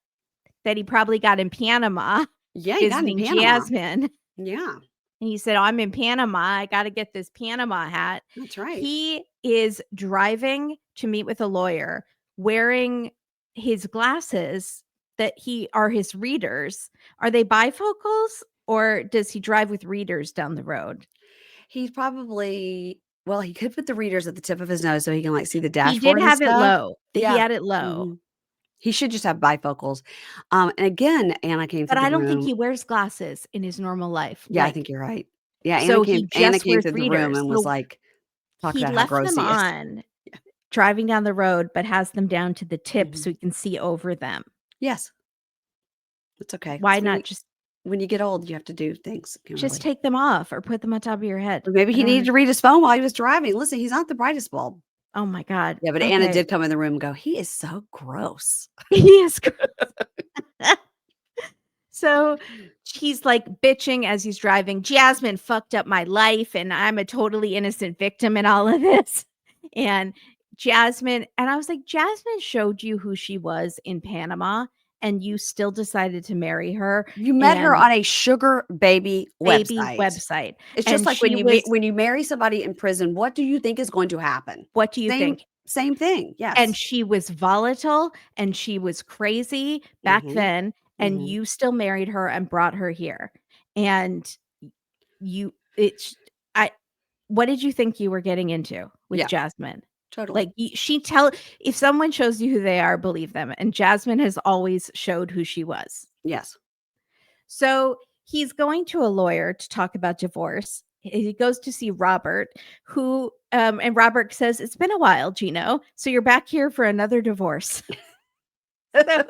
that he probably got in Panama Yeah, you got in visiting Panama. Jasmine. Yeah, And he said, "Oh, I'm in Panama. I got to get this Panama hat." that's right. He is driving to meet with a lawyer wearing his glasses that he are his readers. Are they bifocals or does he drive with readers down the road? He's probably well, he could put the readers at the tip of his nose so he can, like, see the He did dashboard and have it stuff. low. He Yeah. had it low. Mhm. He should just have bifocals. And again, Anna came to But the I don't think room. he wears glasses in his normal life, Yeah, I think you're right. Yeah, so he Anna just came wears to the room readers. and was So like, talk he about how left gross them he is. on driving down the road, but has them down to the tip Mhm. so he can see over them. Yes, it's okay. Why So not just when you get old, you have to do things, Kimberly. take them off or put them on top of your head? Or maybe I he don't needed to read his phone while he was driving. Listen, he's not the brightest bulb. Oh my god. Yeah, but Anna Okay. did come in the room and go, "He is so gross." He is gross. So he's like bitching as he's driving. Jasmine fucked up my life, and I'm a totally innocent victim in all of this. And I was like, Jasmine showed you who she was in Panama, and you still decided to marry her You met her and on a sugar baby baby website. website. It's just And like when she was, when you marry somebody in prison, what do you think is going to happen? what do you think? Same thing. And Yes. she was volatile and she was crazy back Mhm. then, and Mhm. you still married her and brought her here. And you it's I what did you think you were getting into with Yeah, Jasmine? totally. Like, if someone shows you who they are, believe them, and Jasmine has always showed who she was. Yes. So, he's going to a lawyer to talk about divorce. He goes to see Robert, who and Robert says, "It's been a while, Gino. So you're back here for another divorce." So,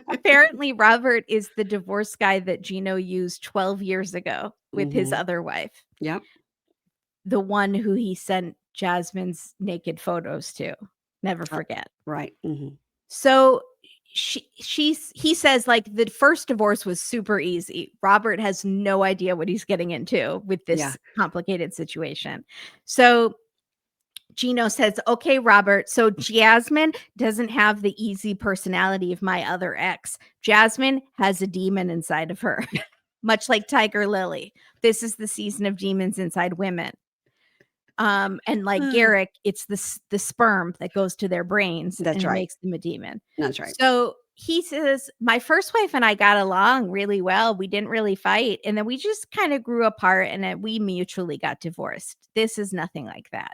apparently Robert is the divorce guy that Gino used 12 years ago with his Mhm. other wife. Yep. The one who he sent Jasmine's naked photos to. Never Uh, forget. right. Mhm. So he says like the first divorce was super easy. Robert has no idea what he's getting into with Yeah. this complicated situation. So Gino says, "Okay, Robert, so Jasmine doesn't have the easy personality of my other ex. Jasmine has a demon inside of her, much like Tiger Lily. This is the season of demons inside women. And like Garrick, it's the sperm that goes to their brains and That's it right. makes them a demon." That's right. So he says, "My first wife and I got along really well. We didn't really fight. And then we just kind of grew apart and then we mutually got divorced. This is nothing like that."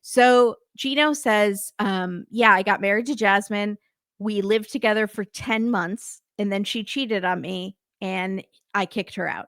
So Gino says, "Yeah, I got married to Jasmine. We lived together for 10 months and then she cheated on me and I kicked her out.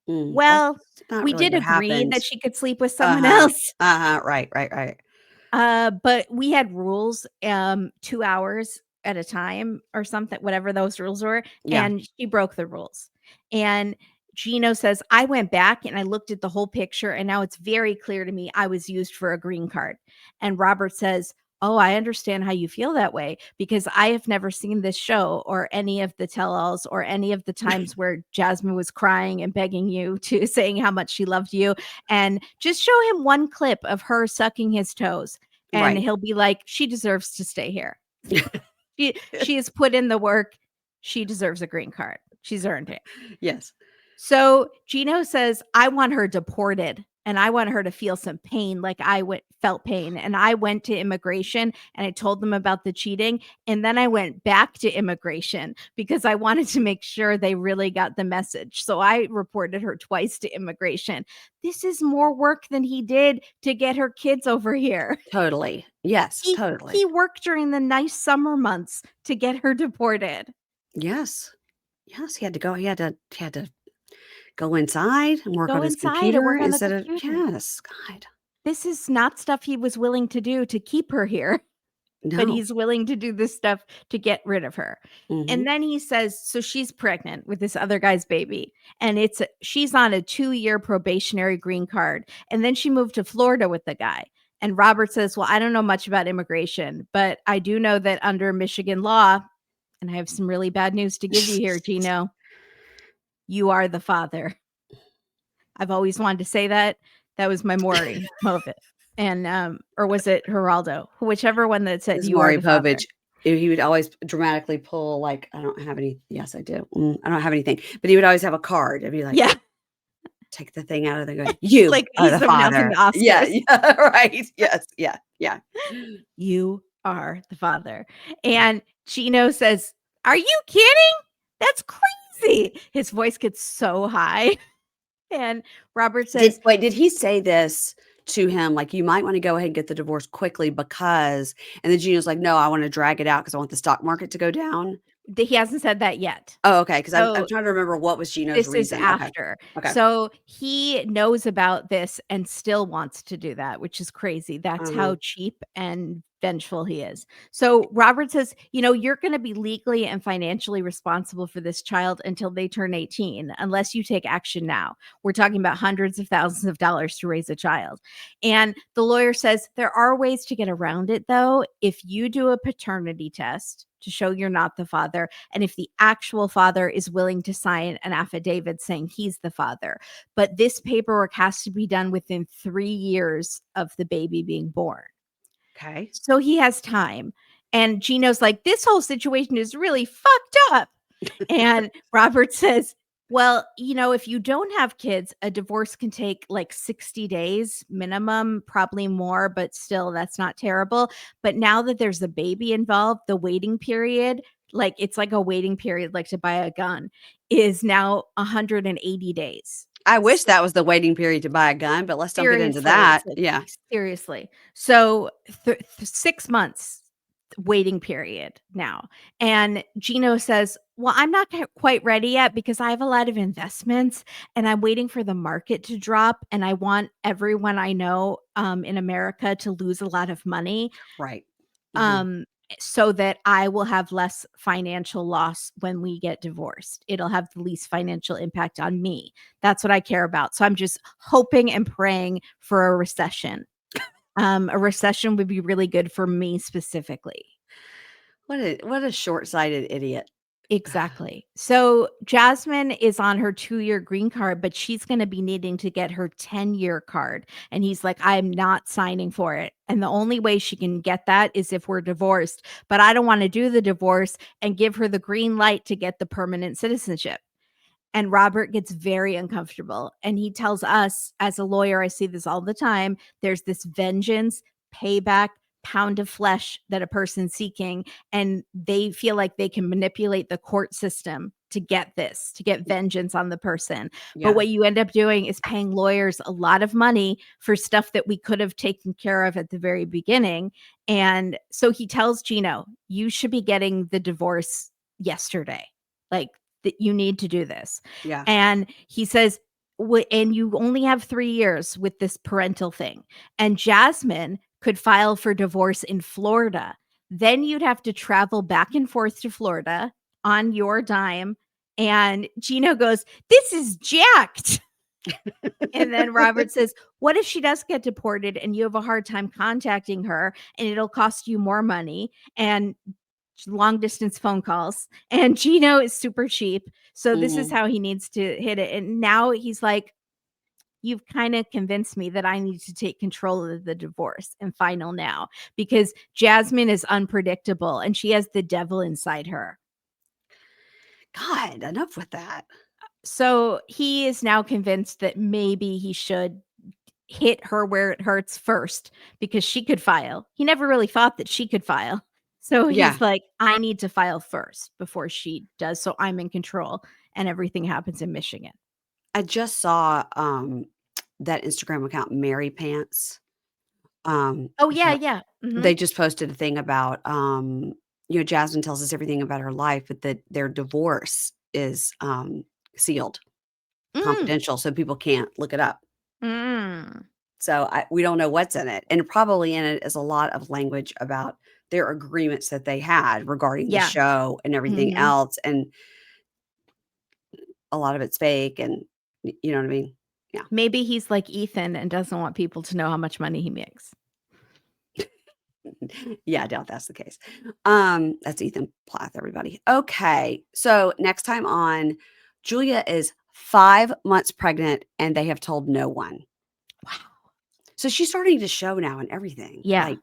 That's Well, not we really did what agree happened. that she could sleep with someone Uh-huh. else." Uh-huh. Right, right, right. But we had rules, 2 hours at a time or something, whatever those rules were, Yeah. and she broke the rules. And Gino says, "I went back and I looked at the whole picture, and now it's very clear to me I was used for a green card." And Robert says, "Oh, I understand how you feel that way because I have never seen this show or any of the tell-alls or any of the times where Jasmine was crying and begging you to saying how much she loved you, and just show him one clip of her sucking his toes and Right. he'll be like, 'She deserves to stay here. She has put in the work. She deserves a green card. She's earned it.'" Yes. So Gino says, "I want her deported and I want her to feel some pain like felt pain. And I went to immigration and I told them about the cheating. And then I went back to immigration because I wanted to make sure they really got the message. So I reported her twice to immigration. This is more work than he did to get her kids over here. Totally. Yes, He totally. worked during the nice summer months to get her deported." Yes. Yes, he had to go inside and work Go on his inside and computer work on the instead of computer. yes, God. This is not stuff he was willing to do to keep her here, but No. he's willing to do this stuff to get rid of her. Mhm. And then he says, so she's pregnant with this other guy's baby, and she's on a 2-year probationary green card. And then she moved to Florida with the guy. And Robert says, "Well, I don't know much about immigration, but I do know that under Michigan law, and I have some really bad news to give you here, Gino, you are the father." I've always wanted to say that. That was my Maury moment. And, or was it Geraldo? Whichever one that said, This "You are Maury the father." Povich, he would always dramatically pull, like, I don't have any yes, I do. I don't have anything, but he would always have a card and be like, Yeah, take the thing out of the good. "You like are he's the announcing the father." Yeah, Oscars. yeah, right. Yes, yeah, yeah. "You are the father." And Gino says, "Are you kidding? That's crazy." His voice gets so high. And Robert says, Did he say this to him, like, you might want to go ahead and get the divorce quickly because, and then Gino's like, no, I want to drag it out because I want the stock market to go down. He hasn't said that yet. Oh, okay. Because I'm So trying to remember what was Gino's this is reason. Okay. after. Okay. So he knows about this and still wants to do that, which is crazy. That's Uh-huh. how cheap and vengeful he is. So Robert says, you're going to be legally and financially responsible for this child until they turn 18, unless you take action now. We're talking about hundreds of thousands of dollars to raise a child. And the lawyer says there are ways to get around it, though. If you do a paternity test to show you're not the father, and if the actual father is willing to sign an affidavit saying he's the father. But this paperwork has to be done within 3 years of the baby being born. Okay. So he has time. And Gino's like, this whole situation is really fucked up. And Robert says, well, if you don't have kids, a divorce can take like 60 days minimum, probably more, but still, that's not terrible. But now that there's a baby involved, the waiting period, like it's like a waiting period, like to buy a gun, is now 180 days. I wish that was the waiting period to buy a gun, but let's don't get into Seriously, that. it's like Yeah. seriously. So, 6 months waiting period now. And Gino says, "Well, I'm not quite ready yet because I have a lot of investments and I'm waiting for the market to drop and I want everyone I know in America to lose a lot of money." Right. Mhm. Um so that I will have less financial loss when we get divorced. It'll have the least financial impact on me. That's what I care about. So I'm just hoping and praying for a recession. A recession would be really good for me specifically. What a short-sighted idiot. Exactly. So Jasmine is on her 2-year green card, but she's going to be needing to get her 10-year card. And he's like, I'm not signing for it. And the only way she can get that is if we're divorced. But I don't want to do the divorce and give her the green light to get the permanent citizenship. And Robert gets very uncomfortable. And he tells us, as a lawyer, I see this all the time, there's this vengeance, payback, pound of flesh that a person's seeking. And they feel like they can manipulate the court system to get this, to get vengeance on the person. But Yeah. what you end up doing is paying lawyers a lot of money for stuff that we could have taken care of at the very beginning. And so he tells Gino, you should be getting the divorce yesterday. Like, that you need to do this. Yeah. And he says, and you only have 3 years with this parental thing. And Jasmine could file for divorce in Florida. Then you'd have to travel back and forth to Florida on your dime. And Gino goes, this is jacked. And then Robert says, what if she does get deported and you have a hard time contacting her and it'll cost you more money? And long distance phone calls, and Gino is super cheap. So this is Mhm. how he needs to hit it. And now he's like, you've kind of convinced me that I need to take control of the divorce and final now because Jasmine is unpredictable and she has the devil inside her. God, enough with that. So he is now convinced that maybe he should hit her where it hurts first because she could file. He never really thought that she could file. So Yeah. he's like, I need to file first before she does. So I'm in control and everything happens in Michigan. I just saw, that Instagram account, Mary Pants. Oh, If yeah, you yeah. They Mhm. just posted a thing about, Jasmine tells us everything about her life, but that their divorce is, sealed, Mm, confidential, so people can't look it up. mm. So, we don't know what's in it, and probably in it is a lot of language about their agreements that they had regarding the Yeah. show and everything Mhm. else, and a lot of it's fake and you know what I mean? Yeah. Maybe he's like Ethan and doesn't want people to know how much money he makes. Yeah, I doubt that's the case. That's Ethan Plath, everybody. Okay, so next time on, Julia is 5 months pregnant, and they have told no one. Wow. So she's starting to show now and everything. Yeah. Like,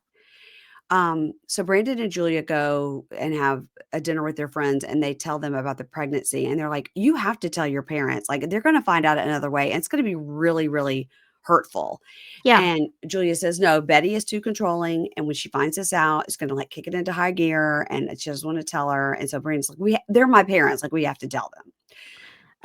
so Brandon and Julia go and have a dinner with their friends, and they tell them about the pregnancy, and they're like, "You have to tell your parents. Like, they're gonna find out another way, and it's gonna be really, really hurtful." Yeah. And Julia says, "No, Betty is too controlling, and when she finds this out, it's gonna, like, kick it into high gear, and she doesn't wanna tell her." And so Brandon's like, they're my parents, like, we have to tell them."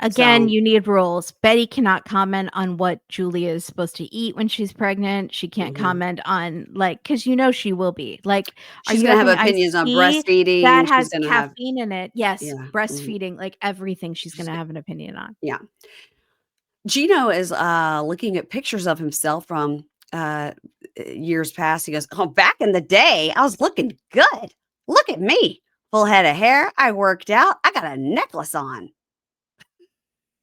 Again, So you need rules. Betty cannot comment on what Julia is supposed to eat when she's pregnant. She can't mhm. comment on, like, because she will be. Like, are She's you gonna have having iced opinions on tea? That breastfeeding. She's has gonna have caffeine in it. Yes, yeah, mhm. breastfeeding, like everything she's She's gonna g have an opinion on. yeah. Gino is, looking at pictures of himself from, years past. He goes, "Oh, back in the day, I was looking good. Look at me. Full head of hair. I worked out. I got a necklace on."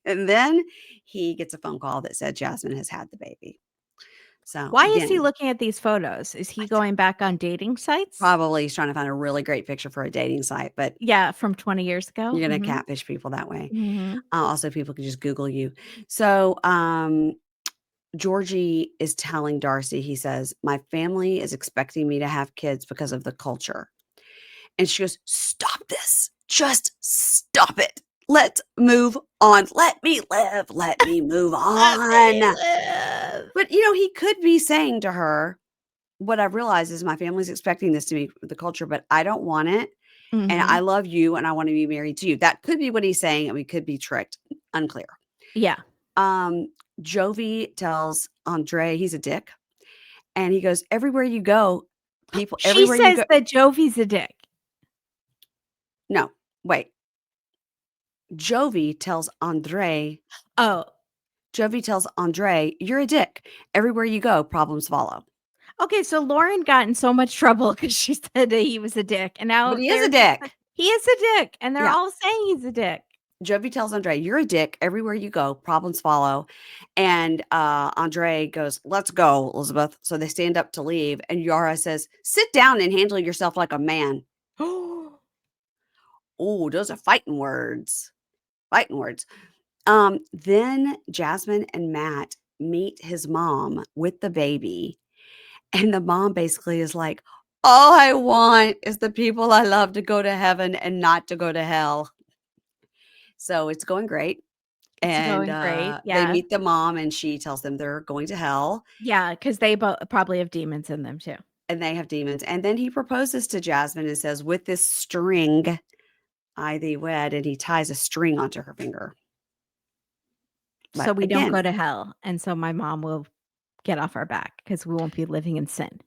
And then he gets a phone call that said Jasmine has had the baby. So, Why is he again, looking at these photos? Is I he th going back on dating sites? probably he's trying to find a really great picture for a dating site, but Yeah, from 20 years ago. you're gonna Mhm. catfish people that way. Mhm. Also, people can just Google you. So, Georgie is telling Darcey, he says, "My family is expecting me to have kids because of the culture." And she goes, "Stop this. Just stop it. Let's move on. Let me live. Let me move Let me on." live. But, he could be saying to her, "What I've realized is my family's expecting this to be the culture, but I don't want it. And I Mhm. love you and I want to be married to you." That could be what he's saying, and we could be tricked. Unclear. Yeah. Um, Jovi tells Andre he's a dick. And he goes, "Everywhere you go, people She everywhere you says go." that Jovi's a dick. No, wait. Jovi tells Andre Oh, Jovi tells Andre, "You're a dick. Everywhere you go, problems follow." okay, so Lauren got in so much trouble because she said that he was a dick, and But now he is they're a just dick. he is a dick, and they're Yeah. all saying he's a dick. Jovi tells Andre, "You're a dick. Everywhere you go, problems follow." And Andre goes, "Let's go, Elizabeth." So they stand up to leave. And Yara says, "Sit down and handle yourself like a man." Oh, those are fighting words. Fighting words. Then Jasmine and Matt meet his mom with the baby, and the mom basically is like, "All I want is the people I love to go to heaven and not to go to hell." So it's going great. It's And going great, they yeah. meet the mom, and she tells them they're going to hell Yeah, because they probably have demons in them too. and they have demons. And then he proposes to Jasmine and says, "With this string, I thee wed," and he ties a string onto her finger. So But we don't again, go to hell, and so my mom will get off our back because we won't be living in sin.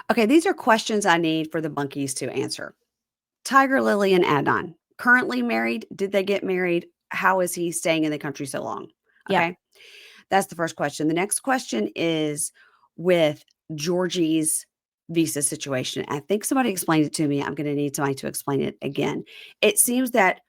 okay, these are questions I need for the bunkies to answer. Tiger Lily and Adnan, currently married? Did they get married? How is he staying in the country so long? Yeah. Okay. That's the first question. The next question is with Georgie's visa situation. I think somebody explained it to me. I'm going to need somebody to explain it again. It seems that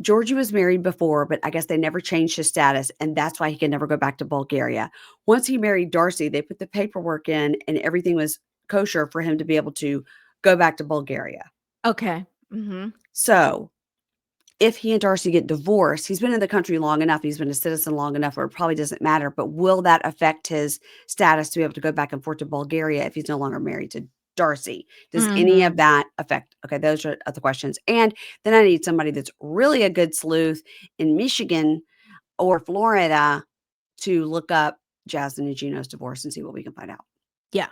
Georgie was married before, but I guess they never changed his status, and that's why he can never go back to Bulgaria. Once he married Darcey, they put the paperwork in, and everything was kosher for him to be able to go back to Bulgaria. Okay. Mhm. So if he and Darcey get divorced, he's been in the country long enough, he's been a citizen long enough where it probably doesn't matter, but will that affect his status to be able to go back and forth to Bulgaria if he's no longer married to Darcey? Does any of Mhm. that affect? Okay, those are the questions. And then I need somebody that's really a good sleuth in Michigan or Florida to look up Jasmine and Gino's divorce and see what we can find out. Yeah.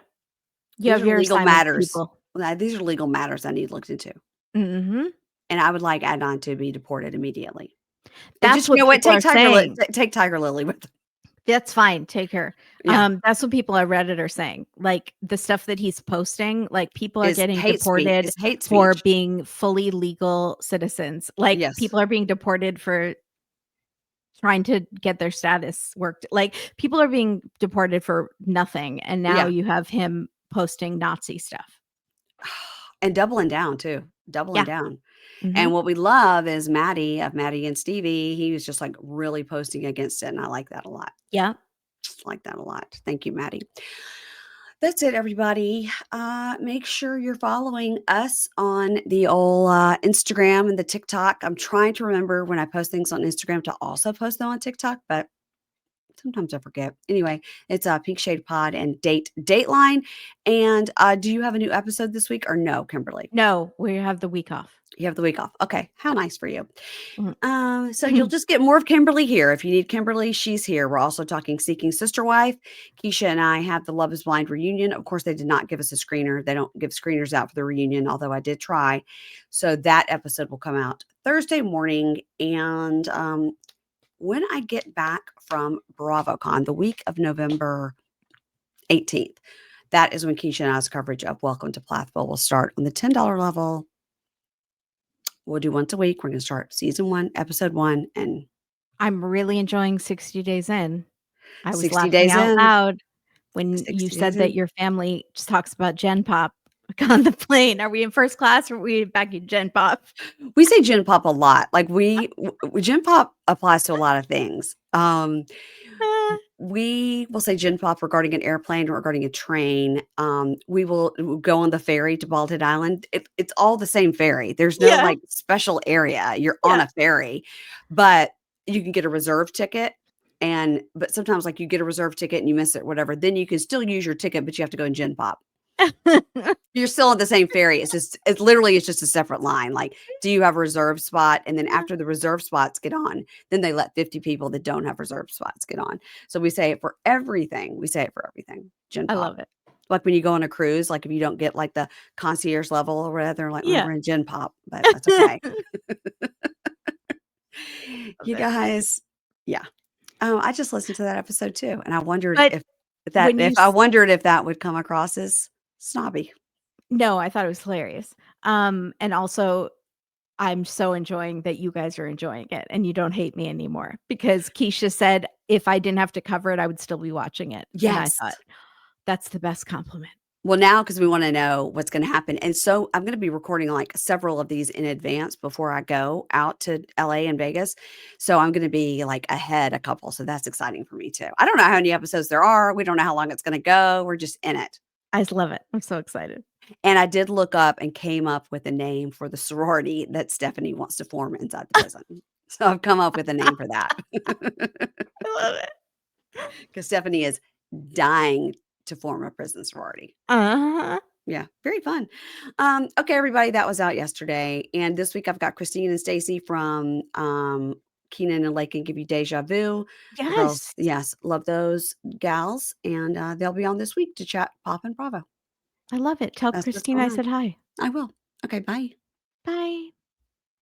You These have are your legal assignment, matters. people. These are legal matters I need looked into. Mhm. And I would like Adnan to be deported immediately. And That's just, you what know what? people are saying. Take Tiger Lily with them. That's fine, take her. Yeah, That's what people on Reddit are saying. Like, the stuff that he's posting, like, people are is getting hate speech deported is hate for speech. being fully legal citizens. Like, Yes. people are being deported for trying to get their status worked. Like, people are being deported for nothing, and now Yeah. you have him posting Nazi stuff. And doubling down too, doubling Yeah. down. Mhm. And what we love is Maddie of Maddie and Stevie. He was just, like, really posting against it, and I like that a lot. Yeah. Like that a lot. Thank you, Maddie. That's it, everybody. Make sure you're following us on the old Instagram and the TikTok. I'm trying to remember when I post things on Instagram to also post them on TikTok, but sometimes I forget. Anyway, it's Pink Shade Pod and Dateline. And do you have a new episode this week or no, Kimberly? No, we have the week off. You have the week off. Okay, how nice for you. Mhm. So you'll just get more of Kimberly here. If you need Kimberly, she's here. We're also talking Seeking Sister Wife. Keisha and I have the Love is Blind reunion. Of course, they did not give us a screener. They don't give screeners out for the reunion, although I did try. So that episode will come out Thursday morning. And when I get back from BravoCon, the week of November 18th, that is when Keisha and I's coverage of Welcome to Plathville will start on the $10 level. We'll do once a week. We're going to start season 1, episode 1, and I'm really enjoying 60 Days In. I was 60 laughing days out in. loud when you 60 days said that in. your family just talks about Gen Pop on the plane. Are we in first class or are we back in Gen Pop? We say Gen Pop a lot. Like Gen Pop applies to a lot of things. We will say Gen Pop regarding an airplane or regarding a train. We'll go on the ferry to Bald Head Island. It's all the same ferry. There's no Yeah, like special area. You're on yeah. a ferry, but you can get a reserve ticket. But sometimes like you get a reserve ticket and you miss it, whatever. Then you can still use your ticket, but you have to go in Gen Pop. You're still on the same ferry. It's just a separate line. Like, do you have a reserve spot? And then after the reserve spots get on, then they let 50 people that don't have reserve spots get on. So we say it for everything. We say it for everything. Gen I Pop. love it. Like when you go on a cruise, like if you don't get like the concierge level or whatever, like, well, Yeah. we're in Gen Pop, but that's okay. Love You it. guys, yeah. I just listened to that episode too, and I wondered But when you if that would come across as snobby. no, I thought it was hilarious. And also I'm so enjoying that you guys are enjoying it and you don't hate me anymore because Keisha said if I didn't have to cover it, I would still be watching it. And I Yes. thought that's the best compliment. Well, now because we wanna know what's gonna happen, and so I'm gonna be recording, like, several of these in advance before I go out to LA and Vegas, so I'm gonna be, like, ahead a couple, so that's exciting for me too. I don't know how many episodes there are, we don't know how long it's gonna go, we're just in it. I just love it. I'm so excited. And I did look up and came up with a name for the sorority that Stephanie wants to form inside the prison. So I've come up with a name for that. I love it. Because Stephanie is dying to form a prison sorority. Uh-huh. Yeah, very fun. Okay, everybody, that was out yesterday, and this week I've got Christine and Stacy from Keenan and Lake and Give You Deja Vu. The girls, Yes. yes, love those gals, and they'll be on this week to chat Pop and Bravo. I love it. Tell That's what's Christine going I on. said hi. I will. Okay, bye. Bye.